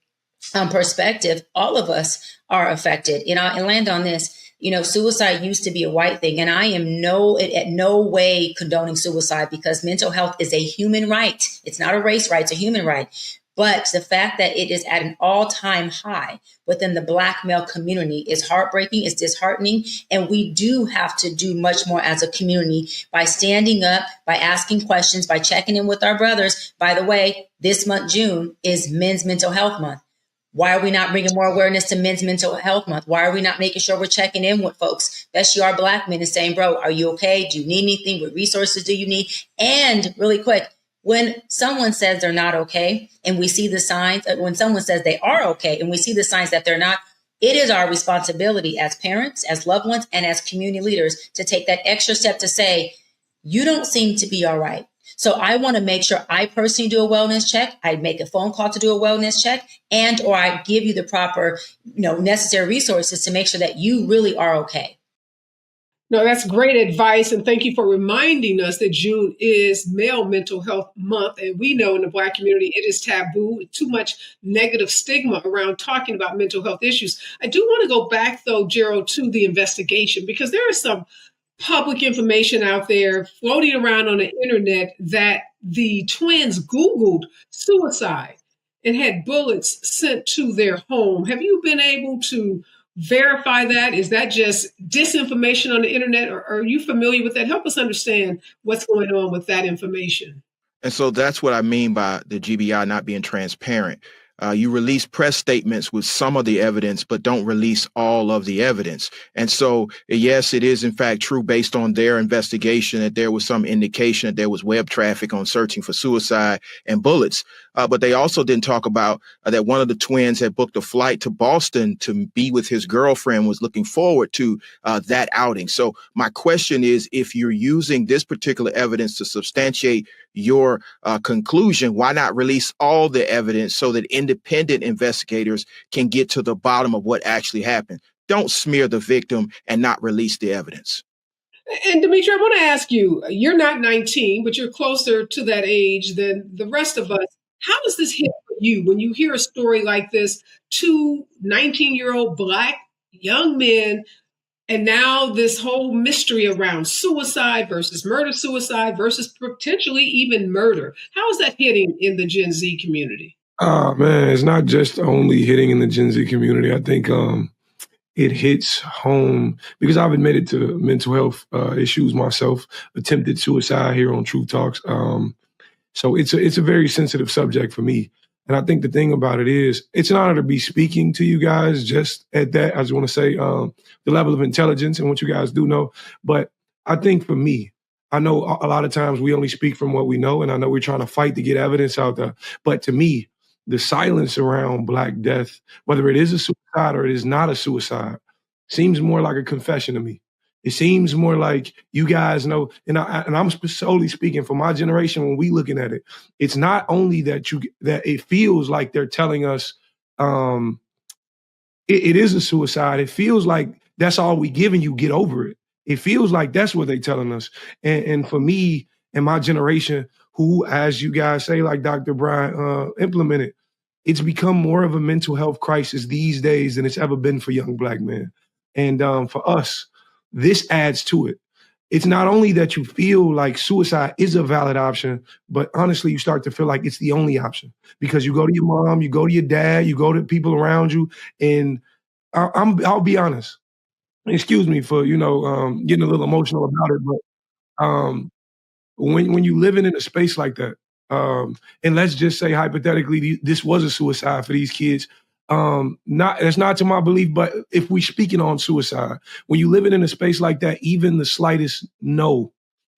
[SPEAKER 3] perspective, all of us are affected. And land on this. Suicide used to be a white thing, and I am at no way condoning suicide, because mental health is a human right. It's not a race right, it's a human right. But the fact that it is at an all-time high within the Black male community is heartbreaking, it's disheartening, and we do have to do much more as a community by standing up, by asking questions, by checking in with our brothers. By the way, this month, June, is Men's Mental Health Month. Why are we not bringing more awareness to Men's Mental Health Month? Why are we not making sure we're checking in with folks, especially our Black men, and saying, bro, are you okay? Do you need anything? What resources do you need? And really quick, when someone says they're not okay and we see the signs, when someone says they are okay and we see the signs that they're not, it is our responsibility as parents, as loved ones, and as community leaders to take that extra step to say, you don't seem to be all right. So I want to make sure I personally do a wellness check. I make a phone call to do a wellness check, and or I give you the proper, necessary resources to make sure that you really are okay.
[SPEAKER 4] No, that's great advice. And thank you for reminding us that June is Male Mental Health Month. And we know in the Black community, it is taboo, too much negative stigma around talking about mental health issues. I do want to go back, though, Gerald, to the investigation, because there is some public information out there floating around on the internet that the twins Googled suicide and had bullets sent to their home. Have you been able to verify that? Is that just disinformation on the internet, or are you familiar with that? Help us understand what's going on with that information.
[SPEAKER 9] And so that's what I mean by the GBI not being transparent. You release press statements with some of the evidence, but don't release all of the evidence. And so, yes, it is in fact true based on their investigation that there was some indication that there was web traffic on searching for suicide and bullets. But they also didn't talk about that one of the twins had booked a flight to Boston to be with his girlfriend, was looking forward to that outing. So my question is, if you're using this particular evidence to substantiate your conclusion, why not release all the evidence so that independent investigators can get to the bottom of what actually happened? Don't smear the victim and not release the evidence.
[SPEAKER 4] And Dimitri, I want to ask you, you're not 19, but you're closer to that age than the rest of us. How does this hit for you when you hear a story like this? Two 19-year-old Black young men, and now this whole mystery around suicide versus murder-suicide versus potentially even murder. How is that hitting in the Gen Z community?
[SPEAKER 5] Oh, man, it's not just only hitting in the Gen Z community. I think it hits home because I've admitted to mental health issues myself, attempted suicide here on Truth Talks. So it's a very sensitive subject for me. And I think the thing about it is, it's an honor to be speaking to you guys. Just at that, I just want to say the level of intelligence and what you guys do know. But I think for me, I know a lot of times we only speak from what we know, and I know we're trying to fight to get evidence out there. But to me, the silence around Black death, whether it is a suicide or it is not a suicide, seems more like a confession to me. It seems more like you guys know, and I'm solely speaking for my generation. When we looking at it, it's not only that it feels like they're telling us it is a suicide. It feels like that's all we giving you. Get over it. It feels like that's what they're telling us. And for me and my generation, who, as you guys say, like Dr. Brian implemented, it's become more of a mental health crisis these days than it's ever been for young Black men. And for us, this adds to it. It's not only that you feel like suicide is a valid option, but honestly, you start to feel like it's the only option because you go to your mom, you go to your dad, you go to people around you. And I'll be honest. Excuse me for, getting a little emotional about it, but when you living in a space like that, and let's just say hypothetically, this was a suicide for these kids. That's not to my belief, but if we speaking on suicide, when you living in a space like that, even the slightest no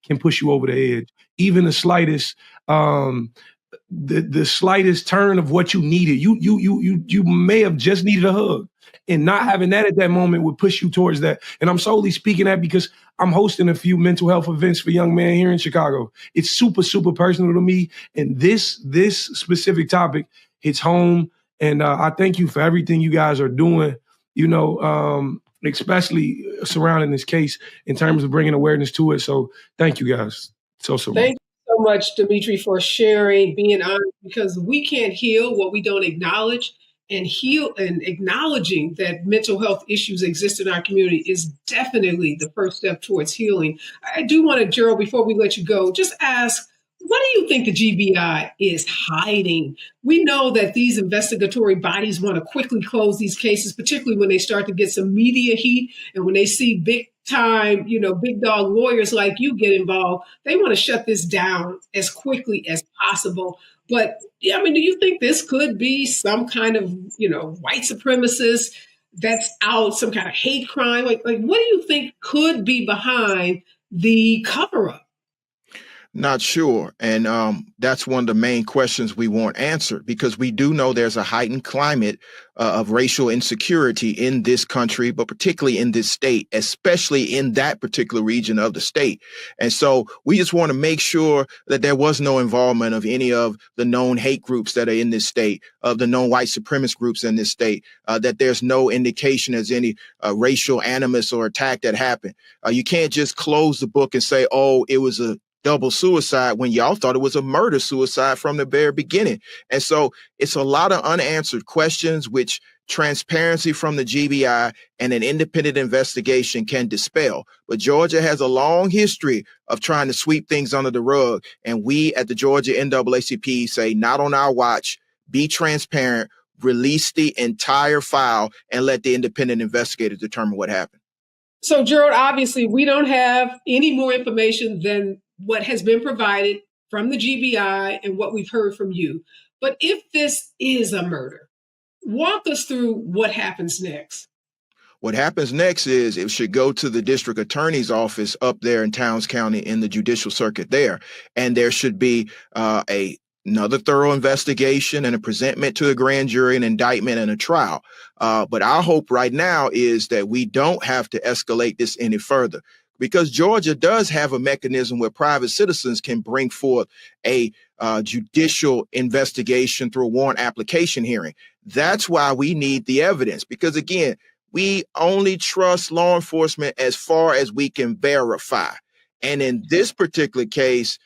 [SPEAKER 5] can push you over the edge. Even the slightest, the slightest turn of what you needed. You may have just needed a hug, and not having that at that moment would push you towards that. And I'm solely speaking that because I'm hosting a few mental health events for young men here in Chicago. It's super, super personal to me. And this specific topic hits home. And I thank you for everything you guys are doing, especially surrounding this case in terms of bringing awareness to it. So thank you guys so much.
[SPEAKER 4] Thank you so much, Dimitri, for sharing, being honest, because we can't heal what we don't acknowledge. And acknowledging that mental health issues exist in our community is definitely the first step towards healing. I do want to, Gerald, before we let you go, just ask, what do you think the GBI is hiding? We know that these investigatory bodies want to quickly close these cases, particularly when they start to get some media heat and when they see big time, big dog lawyers like you get involved. They want to shut this down as quickly as possible. But do you think this could be some kind of, white supremacist that's out, some kind of hate crime? Like what do you think could be behind the cover-up?
[SPEAKER 9] Not sure. And that's one of the main questions we want answered, because we do know there's a heightened climate of racial insecurity in this country, but particularly in this state, especially in that particular region of the state. And so we just want to make sure that there was no involvement of any of the known hate groups that are in this state, of the known white supremacist groups in this state, that there's no indication as any racial animus or attack that happened. You can't just close the book and say, oh, it was a double suicide, when y'all thought it was a murder suicide from the very beginning. And so it's a lot of unanswered questions, which transparency from the GBI and an independent investigation can dispel. But Georgia has a long history of trying to sweep things under the rug. And we at the Georgia NAACP say, not on our watch, be transparent, release the entire file, and let the independent investigator determine what happened.
[SPEAKER 4] So, Gerald, obviously, we don't have any more information than what has been provided from the GBI and what we've heard from you. But if this is a murder, walk us through what happens next.
[SPEAKER 9] What happens next is it should go to the district attorney's office up there in Towns County in the judicial circuit there. And there should be another thorough investigation and a presentment to the grand jury, an indictment and a trial. But our hope right now is that we don't have to escalate this any further, because Georgia does have a mechanism where private citizens can bring forth a judicial investigation through a warrant application hearing. That's why we need the evidence, because, again, we only trust law enforcement as far as we can verify. And in this particular case,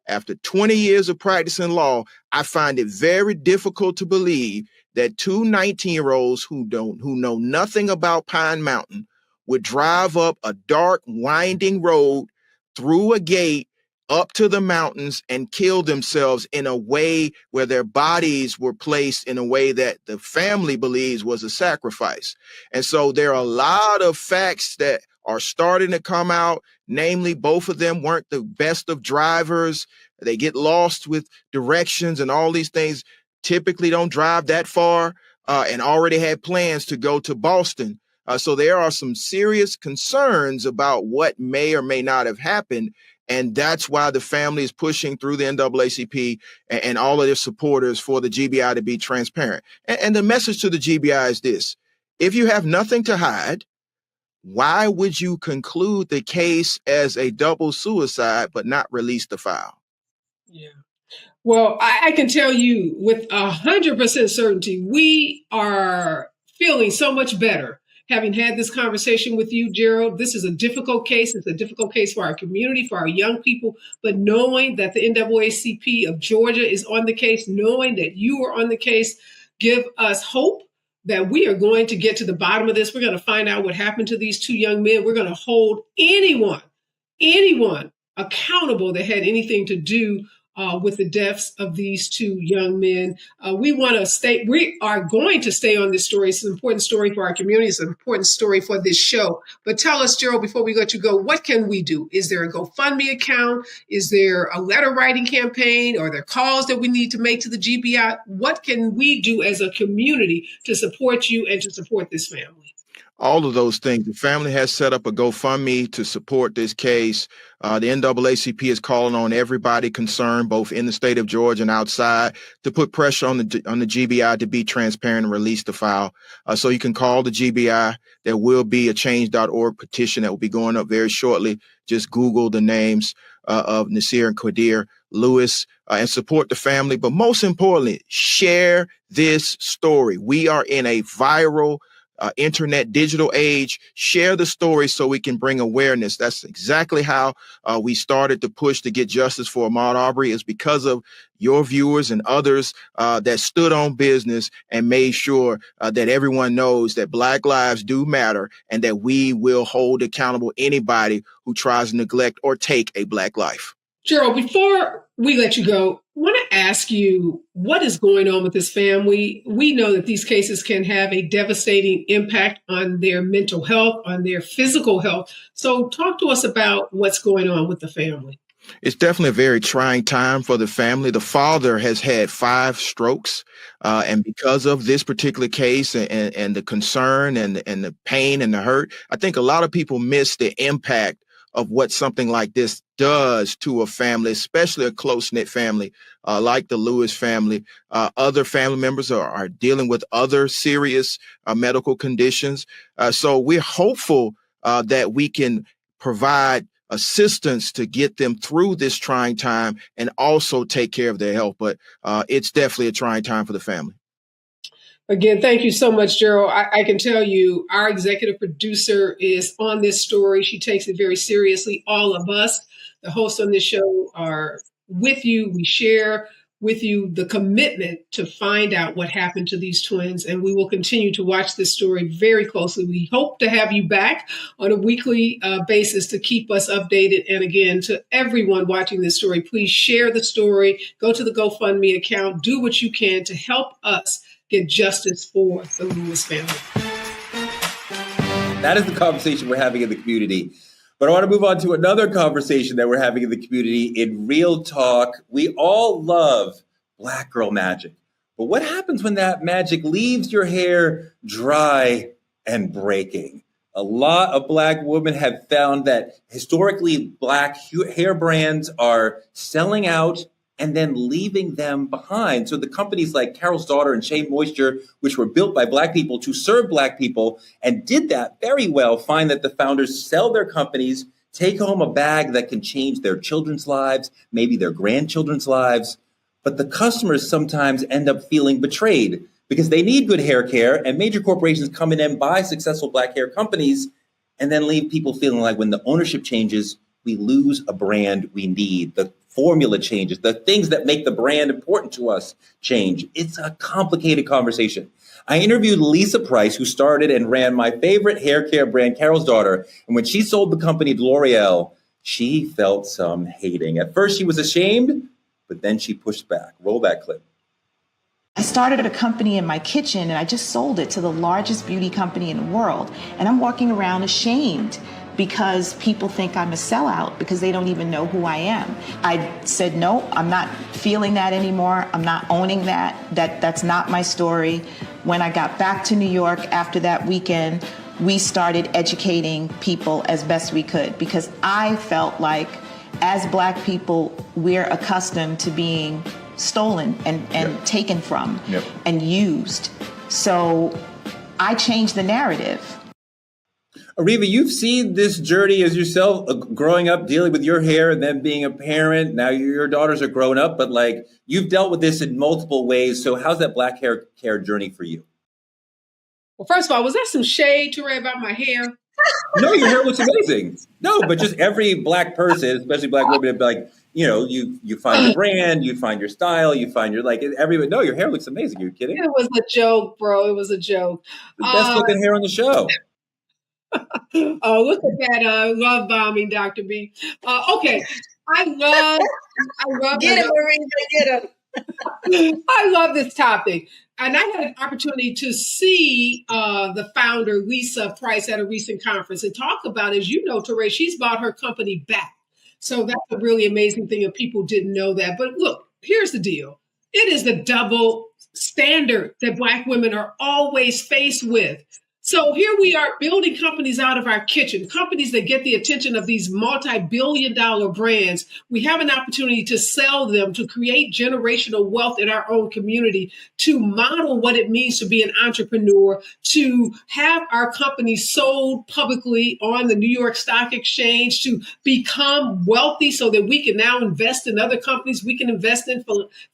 [SPEAKER 9] after 20 years of practicing law, I find it very difficult to believe that two 19-year-olds who know nothing about Pine Mountain would drive up a dark, winding road through a gate up to the mountains and kill themselves in a way where their bodies were placed in a way that the family believes was a sacrifice. And so there are a lot of facts that are starting to come out. Namely, both of them weren't the best of drivers. They get lost with directions and all these things, typically don't drive that far, and already had plans to go to Boston. So there are some serious concerns about what may or may not have happened. And that's why the family is pushing through the NAACP and all of their supporters for the GBI to be transparent. And the message to the GBI is this: if you have nothing to hide, why would you conclude the case as a double suicide but not release the file?
[SPEAKER 4] Yeah. Well, I can tell you with 100% certainty, we are feeling so much better having had this conversation with you, Gerald. This is a difficult case. It's a difficult case for our community, for our young people. But knowing that the NAACP of Georgia is on the case, knowing that you are on the case, give us hope that we are going to get to the bottom of this. We're going to find out what happened to these two young men. We're going to hold anyone accountable that had anything to do with the deaths of these two young men. We are going to stay on this story. It's an important story for our community. It's an important story for this show. But tell us, Gerald, before we let you go, what can we do? Is there a GoFundMe account? Is there a letter writing campaign? Are there calls that we need to make to the GBI? What can we do as a community to support you and to support this family?
[SPEAKER 9] All of those things. The family has set up a GoFundMe to support this case. The NAACP is calling on everybody concerned, both in the state of Georgia and outside, to put pressure on the GBI to be transparent and release the file. So you can call the GBI. There will be a change.org petition that will be going up very shortly. Just Google the names of Nasir and Qaazir Lewis and support the family. But most importantly, share this story. We are in a viral internet digital age. Share the story so we can bring awareness. That's exactly how we started to push to get justice for Ahmaud Arbery, is because of your viewers and others that stood on business and made sure that everyone knows that Black lives do matter and that we will hold accountable anybody who tries to neglect or take a Black life.
[SPEAKER 4] Gerald, before we let you go, I want to ask you what is going on with this family. We know that these cases can have a devastating impact on their mental health, on their physical health. So talk to us about what's going on with the family.
[SPEAKER 9] It's definitely a very trying time for the family. The father has had 5 strokes. And because of this particular case and the concern and the pain and the hurt, I think a lot of people miss the impact of what something like this does to a family, especially a close-knit family like the Lewis family. Other family members are dealing with other serious medical conditions. So we're hopeful that we can provide assistance to get them through this trying time and also take care of their health. But it's definitely a trying time for the family.
[SPEAKER 4] Again, thank you so much, Gerald. I can tell you our executive producer is on this story. She takes it very seriously. All of us, the hosts on this show, are with you. We share with you the commitment to find out what happened to these twins, and we will continue to watch this story very closely. We hope to have you back on a weekly basis to keep us updated. And again, to everyone watching this story, please share the story, go to the GoFundMe account, do what you can to help us get justice for the Lewis family.
[SPEAKER 1] That is the conversation we're having in the community. But I want to move on to another conversation that we're having in the community in Real Talk. We all love Black girl magic. But what happens when that magic leaves your hair dry and breaking? A lot of Black women have found that historically Black hair brands are selling out and then leaving them behind. So the companies like Carol's Daughter and Shea Moisture, which were built by Black people to serve Black people and did that very well, find that the founders sell their companies, take home a bag that can change their children's lives, maybe their grandchildren's lives. But the customers sometimes end up feeling betrayed because they need good hair care, and major corporations come in and buy successful Black hair companies and then leave people feeling like when the ownership changes, we lose a brand we need. The formula changes, the things that make the brand important to us change. It's a complicated conversation. I interviewed Lisa Price, who started and ran my favorite hair care brand, Carol's Daughter. And when she sold the company to L'Oreal, she felt some hating. At first, she was ashamed, but then she pushed back. Roll that clip.
[SPEAKER 10] I started a company in my kitchen and I just sold it to the largest beauty company in the world. And I'm walking around ashamed because people think I'm a sellout because they don't even know who I am. I said, no, I'm not feeling that anymore. I'm not owning that. That's not my story. When I got back to New York after that weekend, we started educating people as best we could because I felt like as Black people, we're accustomed to being stolen and taken from and used. So I changed the narrative.
[SPEAKER 1] Ariva, you've seen this journey as yourself, growing up, dealing with your hair and then being a parent. Now your daughters are grown up, but like you've dealt with this in multiple ways. So how's that Black hair care journey for you?
[SPEAKER 4] Well, first of all, was that some shade, Touré, about my hair?
[SPEAKER 1] No, your hair looks amazing. No, but just every Black person, especially Black women, like, you know, you find your brand, you find your style, you find your, like, everyone. No, your hair looks amazing. Are you kidding?
[SPEAKER 4] It was a joke, bro. It was a joke.
[SPEAKER 1] The best looking hair on the show.
[SPEAKER 4] Oh, look at that love bombing, Dr. B. Okay, I love
[SPEAKER 3] get him, Marina, get him.
[SPEAKER 4] I love this topic. And I had an opportunity to see the founder, Lisa Price, at a recent conference and talk about, as you know, Touré, she's bought her company back. So that's a really amazing thing if people didn't know that. But look, here's the deal. It is the double standard that Black women are always faced with. So here we are building companies out of our kitchen, companies that get the attention of these multi-billion-dollar brands. We have an opportunity to sell them, to create generational wealth in our own community, to model what it means to be an entrepreneur, to have our company sold publicly on the New York Stock Exchange, to become wealthy so that we can now invest in other companies. We can invest in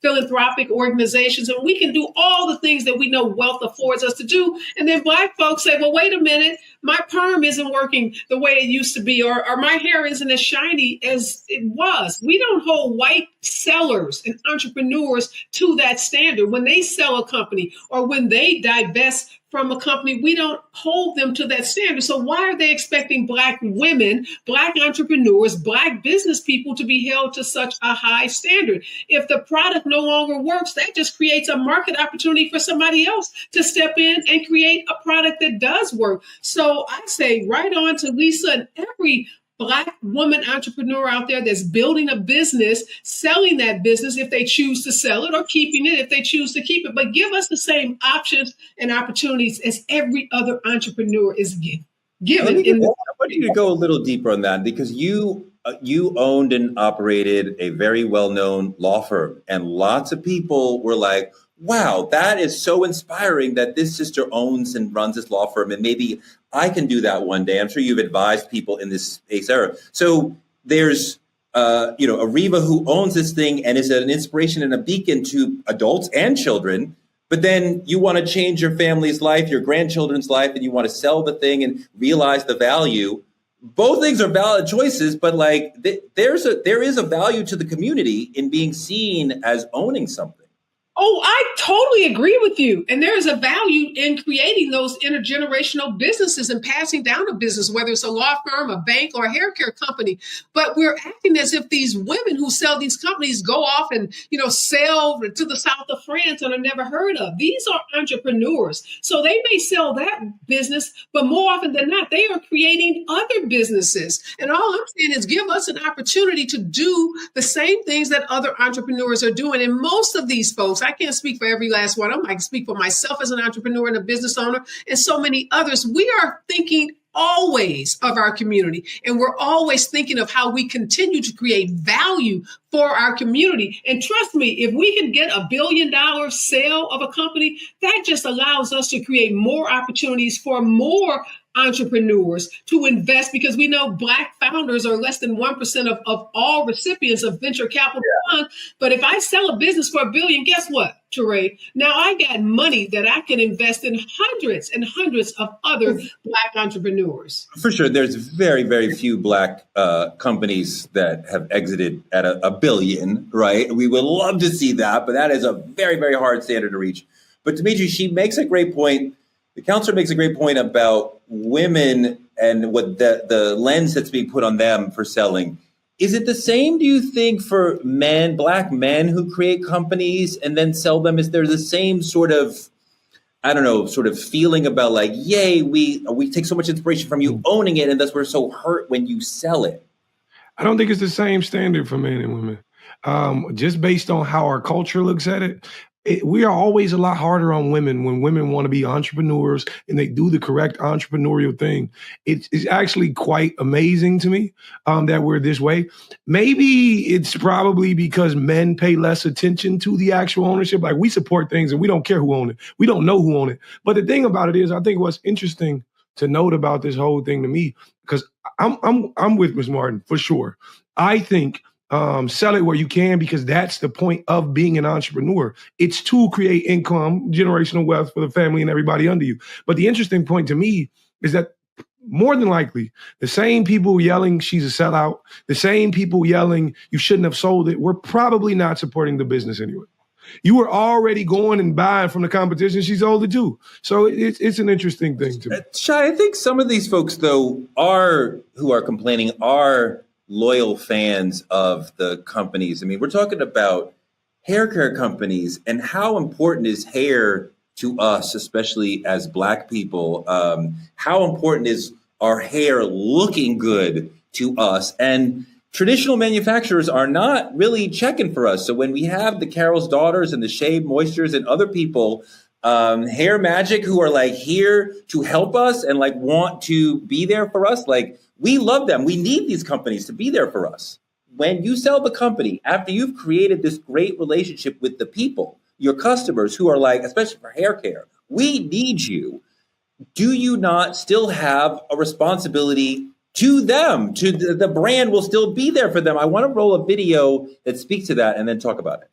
[SPEAKER 4] philanthropic organizations, and we can do all the things that we know wealth affords us to do. And then Black folks say, well, wait a minute, my perm isn't working the way it used to be, or my hair isn't as shiny as it was. We don't hold white sellers and entrepreneurs to that standard. When they sell a company or when they divest from a company, we don't hold them to that standard. So why are they expecting Black women, Black entrepreneurs, Black business people to be held to such a high standard? If the product no longer works, that just creates a market opportunity for somebody else to step in and create a product that does work. So I say right on to Lisa and every Black woman entrepreneur out there that's building a business, selling that business if they choose to sell it, or keeping it if they choose to keep it. But give us the same options and opportunities as every other entrepreneur is given. given.
[SPEAKER 1] I want you to go a little deeper on that, because you owned and operated a very well-known law firm, and lots of people were like, wow, that is so inspiring that this sister owns and runs this law firm, and maybe I can do that one day. I'm sure you've advised people in this space era. So there's Ariva, who owns this thing and is an inspiration and a beacon to adults and children. But then you want to change your family's life, your grandchildren's life, and you want to sell the thing and realize the value. Both things are valid choices, but like there is a value to the community in being seen as owning something.
[SPEAKER 4] Oh, I totally agree with you. And there is a value in creating those intergenerational businesses and passing down a business, whether it's a law firm, a bank, or a hair care company. But we're acting as if these women who sell these companies go off and, sell to the south of France and are never heard of. These are entrepreneurs. So they may sell that business, but more often than not, they are creating other businesses. And all I'm saying is give us an opportunity to do the same things that other entrepreneurs are doing. And most of these folks, I can't speak for every last one of them. I can speak for myself as an entrepreneur and a business owner and so many others. We are thinking always of our community, and we're always thinking of how we continue to create value for our community. And trust me, if we can get $1 billion sale of a company, that just allows us to create more opportunities for more entrepreneurs to invest, because we know Black founders are less than 1% of all recipients of venture capital funds. But if I sell a business for $1 billion, guess what, Teray? Now I got money that I can invest in hundreds and hundreds of other Black entrepreneurs.
[SPEAKER 1] For sure, there's very, very few Black companies that have exited at $1 billion, right? We would love to see that, but that is a very, very hard standard to reach. But Dimitri, she makes a great point. The counselor makes a great point about women and what the lens that's being put on them for selling. Is it the same, do you think, for men, Black men who create companies and then sell them? Is there the same sort of, sort of feeling about like, yay, we take so much inspiration from you owning it, and thus we're so hurt when you sell it?
[SPEAKER 5] I don't think it's the same standard for men and women. Just based on how our culture looks at it, we are always a lot harder on women when women want to be entrepreneurs and they do the correct entrepreneurial thing. It's actually quite amazing to me that we're this way. Maybe it's probably because men pay less attention to the actual ownership. Like, we support things and we don't care who owns it. We don't know who owns it. But the thing about it is, I think what's interesting to note about this whole thing to me, because I'm with Ms. Martin for sure. I think sell it where you can, because that's the point of being an entrepreneur. It's to create income, generational wealth for the family and everybody under you. But the interesting point to me is that more than likely, the same people yelling she's a sellout, the same people yelling you shouldn't have sold it, were probably not supporting the business anyway. You were already going and buying from the competition she sold it to. So it's an interesting thing to me.
[SPEAKER 1] Shai, I think some of these folks, though, who are complaining are loyal fans of the companies. I mean, we're talking about hair care companies, and how important is hair to us, especially as Black people? How important is our hair looking good to us? And traditional manufacturers are not really checking for us. So when we have the Carol's Daughters and the Shea Moistures and other people, Hair Magic, who are like here to help us and like want to be there for us, like, we love them. We need these companies to be there for us. When you sell the company, after you've created this great relationship with the people, your customers who are like, especially for hair care, we need you. Do you not still have a responsibility to them? To the brand will still be there for them. I want to roll a video that speaks to that and then talk about it.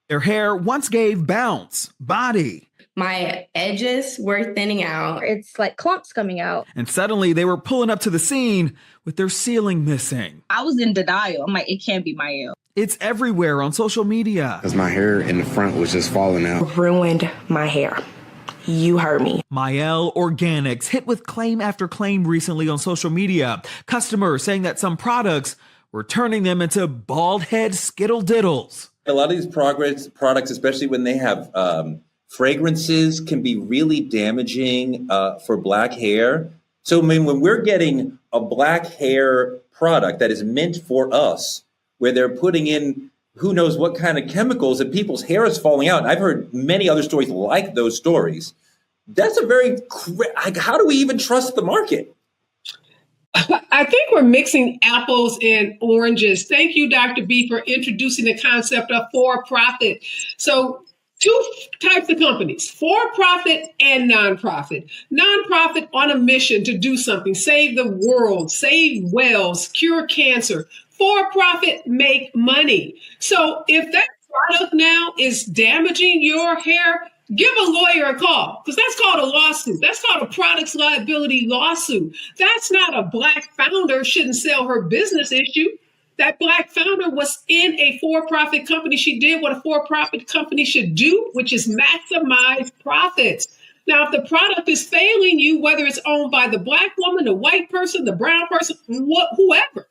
[SPEAKER 11] Their hair once gave bounce, body.
[SPEAKER 12] My edges were thinning out.
[SPEAKER 13] It's like clumps coming out.
[SPEAKER 11] And suddenly they were pulling up to the scene with their ceiling missing.
[SPEAKER 13] I was in denial. I'm like, it can't be Mael.
[SPEAKER 11] It's everywhere on social media.
[SPEAKER 14] Because my hair in the front was just falling out.
[SPEAKER 12] Ruined my hair. You heard me.
[SPEAKER 11] Mael Organics hit with claim after claim recently on social media. Customers saying that some products were turning them into bald head skittle diddles.
[SPEAKER 1] A lot of these products, especially when they have fragrances, can be really damaging for Black hair. So I mean, when we're getting a Black hair product that is meant for us, where they're putting in who knows what kind of chemicals and people's hair is falling out, and I've heard many other stories like those stories, That's a very, how do we even trust the market?
[SPEAKER 4] I think we're mixing apples and oranges. Thank you, Dr. B, for introducing the concept of for-profit. So two types of companies, for-profit and nonprofit. Nonprofit on a mission to do something, save the world, save whales, cure cancer. For-profit, make money. So if that product now is damaging your hair, give a lawyer a call, because that's called a lawsuit. That's called a products liability lawsuit. That's not a Black founder shouldn't sell her business issue. That Black founder was in a for-profit company. She did what a for-profit company should do, which is maximize profits. Now, if the product is failing you, whether it's owned by the Black woman, the white person, the brown person, whoever,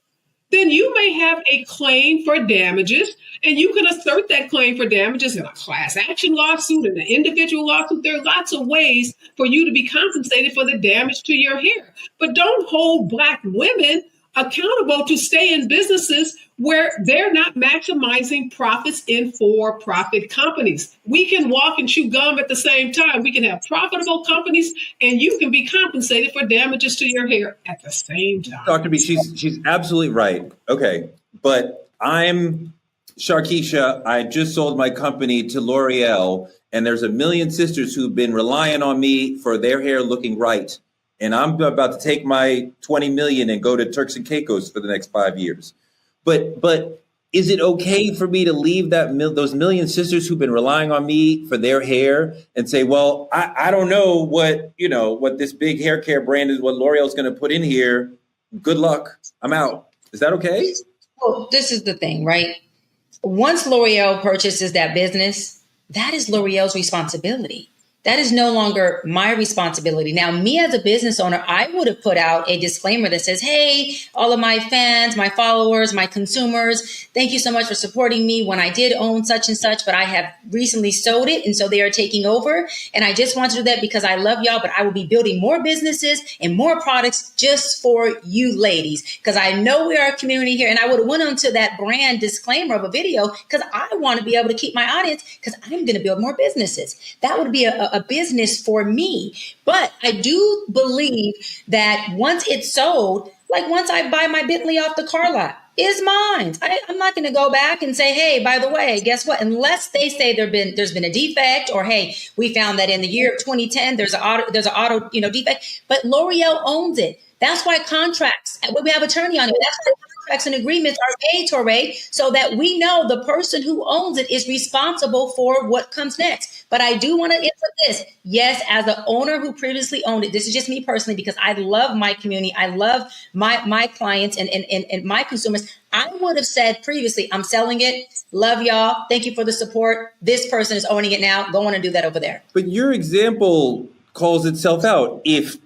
[SPEAKER 4] then you may have a claim for damages, and you can assert that claim for damages in a class action lawsuit, in an individual lawsuit. There are lots of ways for you to be compensated for the damage to your hair. But don't hold Black women accountable to stay in businesses where they're not maximizing profits in for-profit companies. We can walk and chew gum at the same time. We can have profitable companies, and you can be compensated for damages to your hair at the same time.
[SPEAKER 1] Dr. B, she's absolutely right. Okay, but I'm Sharkeisha. I just sold my company to L'Oreal, and there's a million sisters who've been relying on me for their hair looking right. And I'm about to take my 20 million and go to Turks and Caicos for the next 5 years. But is it okay for me to leave those million sisters who've been relying on me for their hair and say, well, I don't know what this big hair care brand is, what L'Oreal's going to put in here. Good luck. I'm out. Is that okay?
[SPEAKER 3] Well, this is the thing, right? Once L'Oreal purchases that business, that is L'Oreal's responsibility. That is no longer my responsibility. Now, me as a business owner, I would have put out a disclaimer that says, hey, all of my fans, my followers, my consumers, thank you so much for supporting me when I did own such and such, but I have recently sold it. And so they are taking over. And I just want to do that because I love y'all, but I will be building more businesses and more products just for you ladies, because I know we are a community here. And I would have went on to that brand disclaimer of a video because I want to be able to keep my audience, because I'm going to build more businesses. That would be a business for me. But I do believe that once it's sold, like once I buy my Bentley off the car lot, is mine. I'm not going to go back and say, hey, by the way, guess what? Unless they say there's been a defect, or hey, we found that in the year of 2010 there's an auto defect. But L'Oreal owns it. That's why contracts. We have attorney on it. That's why contracts and agreements are made, Torre, so that we know the person who owns it is responsible for what comes next. But I do want to input this. Yes, as an owner who previously owned it, this is just me personally, because I love my community. I love my clients and my consumers. I would have said previously, I'm selling it. Love y'all. Thank you for the support. This person is owning it now. Go on and do that over there.
[SPEAKER 1] But your example calls itself out. If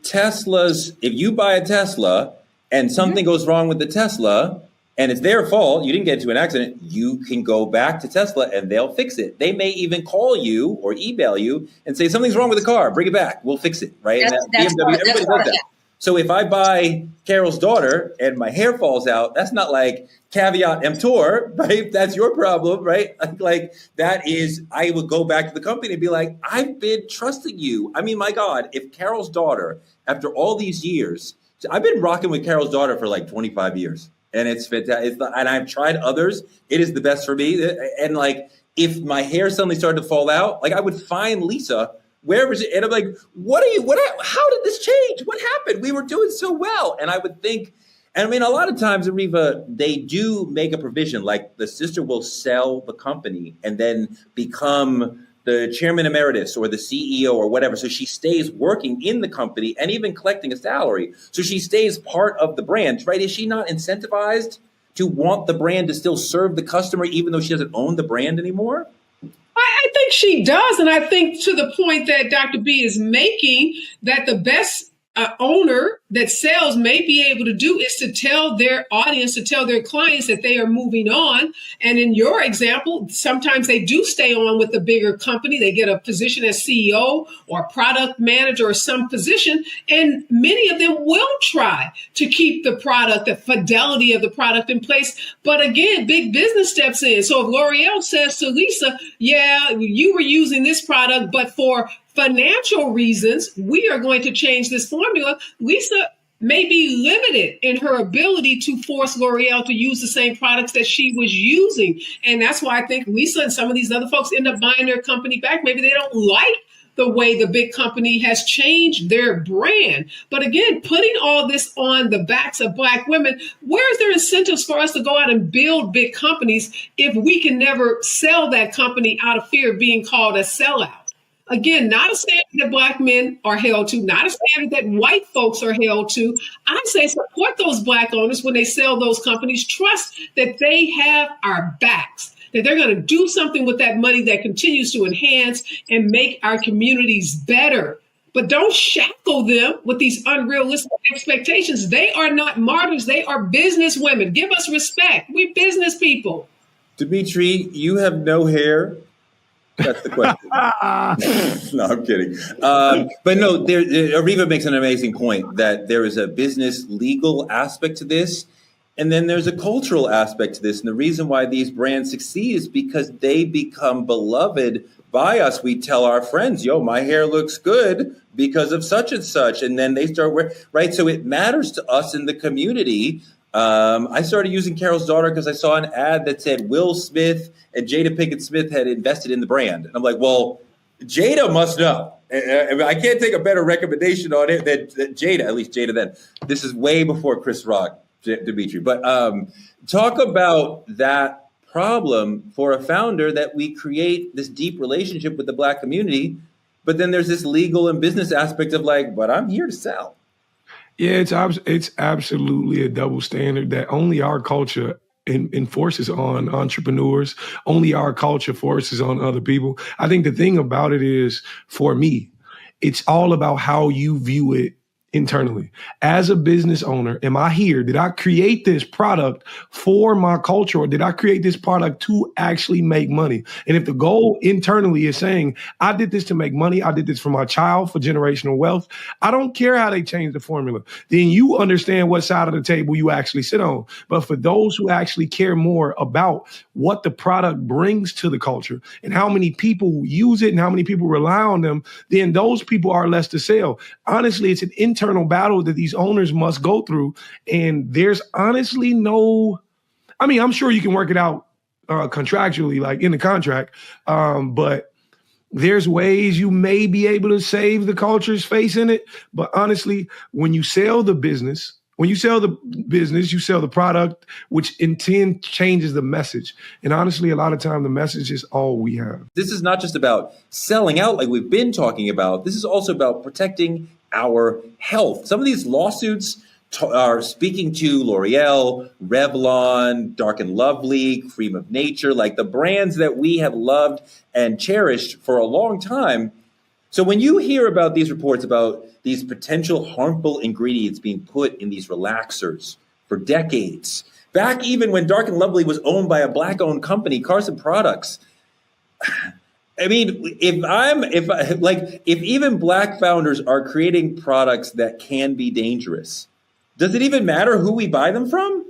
[SPEAKER 1] you buy a Tesla and something goes wrong with the Tesla and it's their fault, you didn't get into an accident, you can go back to Tesla and they'll fix it. They may even call you or email you and say, something's wrong with the car, bring it back, we'll fix it, right? Everybody does that. So if I buy Carol's daughter and my hair falls out, that's not like caveat emptor, right? That's your problem, right? Like that is, I would go back to the company and be like, I've been trusting you. I mean, my God, if Carol's daughter, after all these years, I've been rocking with Carol's daughter for like 25 years and it's fantastic. And I've tried others. It is the best for me. And like, if my hair suddenly started to fall out, like I would find Lisa wherever she, and I'm like, how did this change? What happened? We were doing so well. And I would think, and I mean, a lot of times, Ariva, they do make a provision, like the sister will sell the company and then become the chairman emeritus or the CEO or whatever. So she stays working in the company and even collecting a salary. So she stays part of the brand, right? Is she not incentivized to want the brand to still serve the customer, even though she doesn't own the brand anymore?
[SPEAKER 4] I think she does. And I think to the point that Dr. B is making, that the best owner that sells may be able to do is to tell their audience, to tell their clients that they are moving on. And in your example, sometimes they do stay on with the bigger company. They get a position as CEO or product manager or some position. And many of them will try to keep the product, the fidelity of the product in place. But again, big business steps in. So if L'Oreal says to Lisa, yeah, you were using this product, but for financial reasons, we are going to change this formula. Lisa may be limited in her ability to force L'Oreal to use the same products that she was using. And that's why I think Lisa and some of these other folks end up buying their company back. Maybe they don't like the way the big company has changed their brand. But again, putting all this on the backs of Black women, where's their incentives for us to go out and build big companies if we can never sell that company out of fear of being called a sellout? Again, not a standard that Black men are held to, not a standard that white folks are held to. I say support those Black owners when they sell those companies. Trust that they have our backs, that they're going to do something with that money that continues to enhance and make our communities better. But don't shackle them with these unrealistic expectations. They are not martyrs. They are business women. Give us respect. We're business people.
[SPEAKER 1] Dimitri, you have no hair. That's the question. No, I'm kidding. But no, Ariva makes an amazing point that there is a business legal aspect to this, and then there's a cultural aspect to this. And the reason why these brands succeed is because they become beloved by us. We tell our friends, yo, my hair looks good because of such and such. And then they start wearing, right? So it matters to us in the community. I started using Carol's Daughter because I saw an ad that said Will Smith and Jada Pinkett Smith had invested in the brand. And I'm like, well, Jada must know. I can't take a better recommendation on it than Jada, at least Jada then. This is way before Chris Rock, Dimitri. But talk about that problem for a founder that we create this deep relationship with the Black community, but then there's this legal and business aspect of like, but I'm here to sell.
[SPEAKER 5] Yeah, it's absolutely a double standard that only our culture enforces on entrepreneurs. Only our culture forces on other people. I think the thing about it is, for me, it's all about how you view it internally. As a business owner, am I here? Did I create this product for my culture, or did I create this product to actually make money? And if the goal internally is saying, I did this to make money, I did this for my child, for generational wealth, I don't care how they change the formula, then you understand what side of the table you actually sit on. But for those who actually care more about what the product brings to the culture and how many people use it and how many people rely on them, then those people are less to sell. Honestly, it's an internal battle that these owners must go through. And there's honestly I'm sure you can work it out contractually, like in the contract. But there's ways you may be able to save the culture's face in it. But honestly, when you sell the business, you sell the product, which in turn changes the message. And honestly, a lot of time the message is all we have.
[SPEAKER 1] This is not just about selling out like we've been talking about. This is also about protecting our health. Some of these lawsuits are speaking to L'Oreal, Revlon, Dark and Lovely, Cream of Nature, like the brands that we have loved and cherished for a long time. So when you hear about these reports about these potential harmful ingredients being put in these relaxers for decades, back even when Dark and Lovely was owned by a Black-owned company, Carson Products, I mean, if even Black founders are creating products that can be dangerous, does it even matter who we buy them from?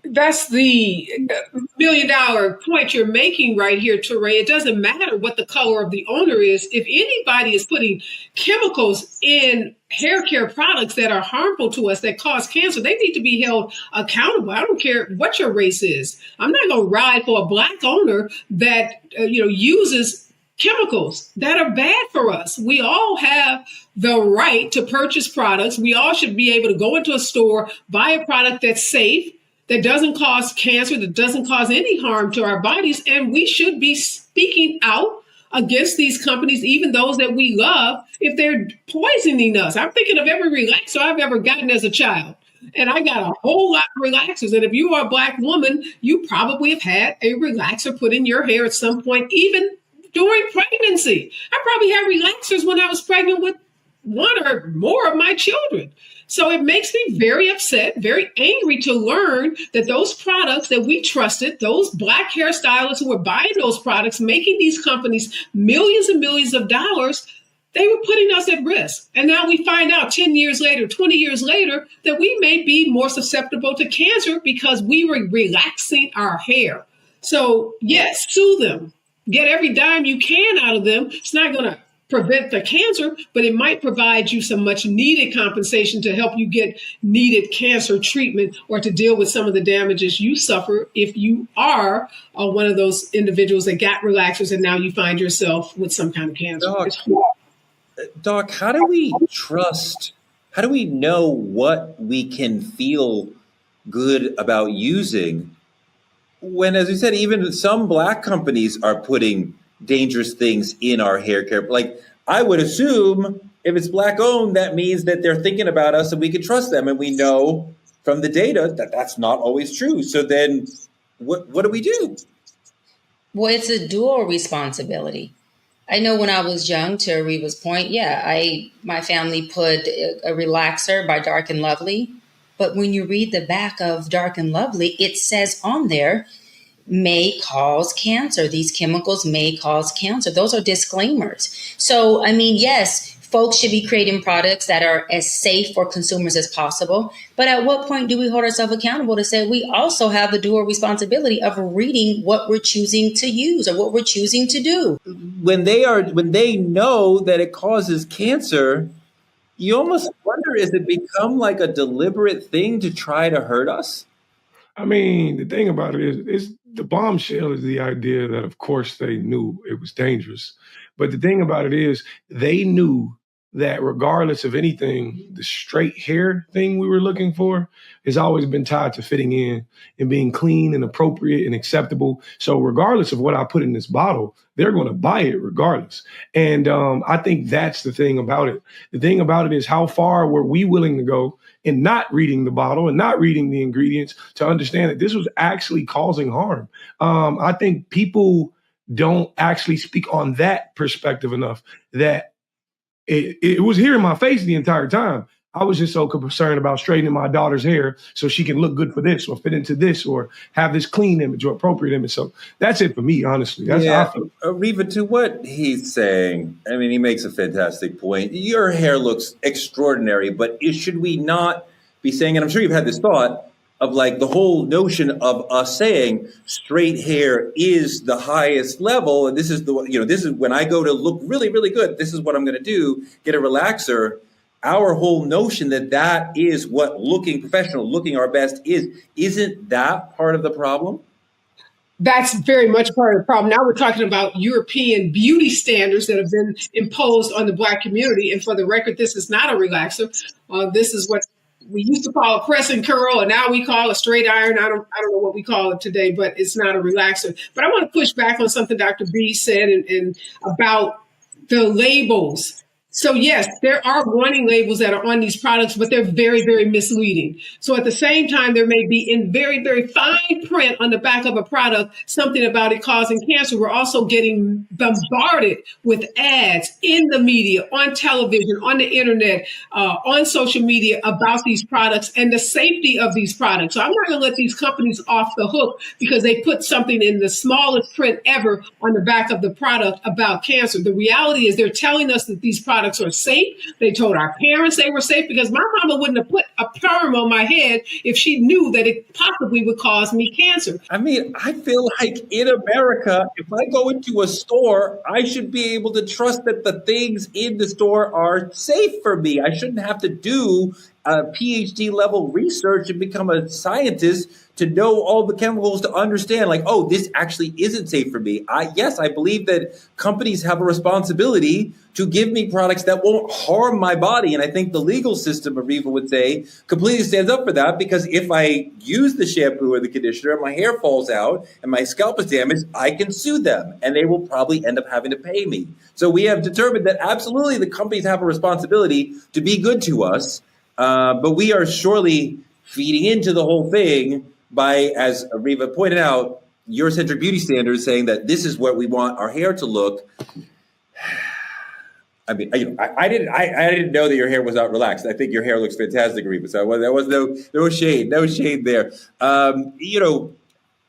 [SPEAKER 4] That's the $1 million point you're making right here, Teray. It doesn't matter what the color of the owner is. If anybody is putting chemicals in hair care products that are harmful to us, that cause cancer, they need to be held accountable. I don't care what your race is. I'm not going to ride for a Black owner that uses chemicals that are bad for us. We all have the right to purchase products. We all should be able to go into a store, buy a product that's safe, that doesn't cause cancer, that doesn't cause any harm to our bodies. And we should be speaking out against these companies, even those that we love, if they're poisoning us. I'm thinking of every relaxer I've ever gotten as a child. And I got a whole lot of relaxers. And if you are a Black woman, you probably have had a relaxer put in your hair at some point, even during pregnancy. I probably had relaxers when I was pregnant with one or more of my children. So it makes me very upset, very angry to learn that those products that we trusted, those Black hairstylists who were buying those products, making these companies millions and millions of dollars, they were putting us at risk. And now we find out 10 years later, 20 years later, that we may be more susceptible to cancer because we were relaxing our hair. So yes, sue them. Get every dime you can out of them. It's not going to prevent the cancer, but it might provide you some much needed compensation to help you get needed cancer treatment or to deal with some of the damages you suffer if you are one of those individuals that got relaxers and now you find yourself with some kind of cancer.
[SPEAKER 1] Doc, how do we know what we can feel good about using when, as we said, even some Black companies are putting dangerous things in our hair care? Like, I would assume if it's Black owned, that means that they're thinking about us and we can trust them. And we know from the data that that's not always true. So then what do we do?
[SPEAKER 3] Well, it's a dual responsibility. I know when I was young, to Ariva's point, my family put a relaxer by Dark and Lovely. But when you read the back of Dark and Lovely, it says on there, may cause cancer. These chemicals may cause cancer. Those are disclaimers. So, I mean, yes, folks should be creating products that are as safe for consumers as possible. But at what point do we hold ourselves accountable to say we also have the dual responsibility of reading what we're choosing to use or what we're choosing to do?
[SPEAKER 1] When they know that it causes cancer, you almost wonder, is it become like a deliberate thing to try to hurt us?
[SPEAKER 5] I mean, the thing about it is the bombshell is the idea that, of course, they knew it was dangerous. But the thing about it is they knew that regardless of anything, the straight hair thing we were looking for has always been tied to fitting in and being clean and appropriate and acceptable. So regardless of what I put in this bottle, they're going to buy it regardless. And I think that's the thing about it. The thing about it is, how far were we willing to go in not reading the bottle and not reading the ingredients to understand that this was actually causing harm? I think people don't actually speak on that perspective enough, that it was here in my face the entire time. I was just so concerned about straightening my daughter's hair so she can look good for this or fit into this or have this clean image or appropriate image. So that's it for me, honestly. That's how I feel.
[SPEAKER 1] Ariva, to what he's saying, I mean, he makes a fantastic point. Your hair looks extraordinary, but should we not be saying, and I'm sure you've had this thought, of like the whole notion of us saying straight hair is the highest level, and this is this is when I go to look really, really good, this is what I'm going to do, get a relaxer. Our whole notion that is what looking professional, looking our best isn't that part of the problem?
[SPEAKER 4] That's very much part of the problem. Now we're talking about European beauty standards that have been imposed on the Black community. And for the record, this is not a relaxer. This is what we used to call a press and curl, and now we call a straight iron. I don't know what we call it today, but it's not a relaxer. But I want to push back on something Dr. B said and about the labels. So yes, there are warning labels that are on these products, but they're very, very misleading. So at the same time, there may be in very, very fine print on the back of a product, something about it causing cancer. We're also getting bombarded with ads in the media, on television, on the internet, on social media about these products and the safety of these products. So I'm not going to let these companies off the hook because they put something in the smallest print ever on the back of the product about cancer. The reality is they're telling us that these products are safe. They told our parents they were safe because my mama wouldn't have put a perm on my head if she knew that it possibly would cause me cancer.
[SPEAKER 1] I mean, I feel like in America, if I go into a store, I should be able to trust that the things in the store are safe for me. I shouldn't have to do a PhD level research and become a scientist to know all the chemicals to understand, like, oh, this actually isn't safe for me. Yes, I believe that companies have a responsibility to give me products that won't harm my body. And I think the legal system, Ariva would say, completely stands up for that, because if I use the shampoo or the conditioner and my hair falls out and my scalp is damaged, I can sue them and they will probably end up having to pay me. So we have determined that absolutely the companies have a responsibility to be good to us. But we are surely feeding into the whole thing by, as Ariva pointed out, Eurocentric beauty standards saying that this is what we want our hair to look. I mean, I didn't know that your hair was not relaxed. I think your hair looks fantastic, Ariva. So there was no shade there.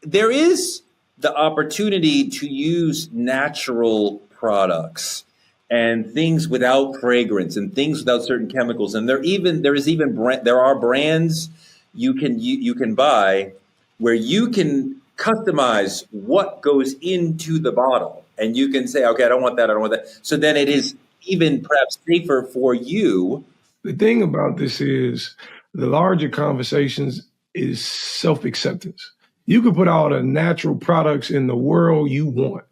[SPEAKER 1] There is the opportunity to use natural products and things without fragrance and things without certain chemicals. And there are brands you can buy where you can customize what goes into the bottle, and you can say, okay, I don't want that. So then it is even perhaps safer for you.
[SPEAKER 5] The thing about this is the larger conversations is self-acceptance. You can put all the natural products in the world you want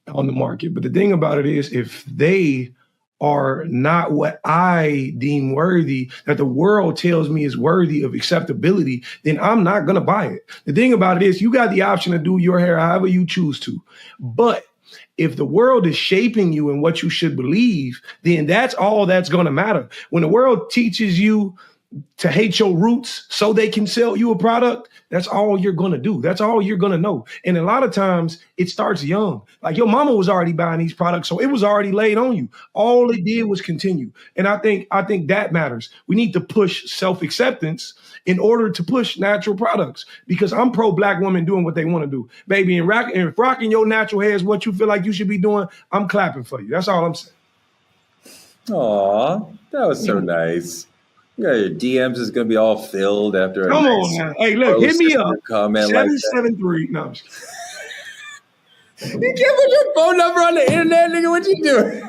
[SPEAKER 5] on the market. But the thing about it is if they are not what I deem worthy, that the world tells me is worthy of acceptability, then I'm not going to buy it. The thing about it is you got the option to do your hair however you choose to. But if the world is shaping you in what you should believe, then that's all that's going to matter. When the world teaches you to hate your roots so they can sell you a product, that's all you're going to do. That's all you're going to know. And a lot of times it starts young. Like your mama was already buying these products, so it was already laid on you. All it did was continue. And I think that matters. We need to push self-acceptance in order to push natural products, because I'm pro Black women doing what they want to do. Baby, and rocking your natural hair is what you feel like you should be doing, I'm clapping for you. That's all I'm saying.
[SPEAKER 1] Aw, that was so nice. Yeah, your DMs is gonna be all filled after.
[SPEAKER 5] Come on now. Hey, look, hit me up.
[SPEAKER 1] Comment
[SPEAKER 5] 773. No, I'm just
[SPEAKER 1] kidding. You can't put your phone number on the internet, nigga. What you doing?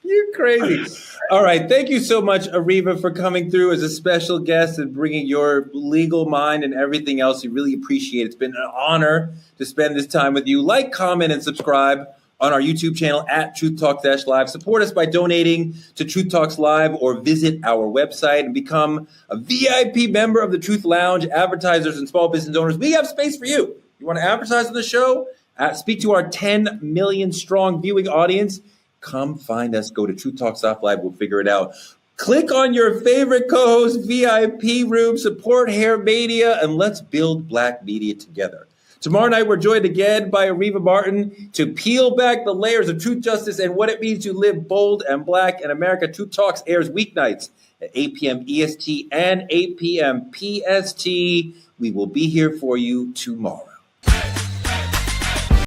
[SPEAKER 1] You crazy. All right. Thank you so much, Ariva, for coming through as a special guest and bringing your legal mind and everything else. We really appreciate it. It's been an honor to spend this time with you. Like, comment, and subscribe on our YouTube channel at Truth Talk-Live. Support us by donating to Truth Talks Live or visit our website and become a VIP member of the Truth Lounge. Advertisers and small business owners, we have space for you. You want to advertise on the show? Speak to our 10 million strong viewing audience. Come find us. Go to Truth Talks.live. We'll figure it out. Click on your favorite co-host VIP room. Support Hair Mania, and let's build Black media together. Tomorrow night, we're joined again by Ariva Martin to peel back the layers of truth, justice, and what it means to live bold and Black in America. Truth Talks airs weeknights at 8 p.m. EST and 8 p.m. PST. We will be here for you tomorrow.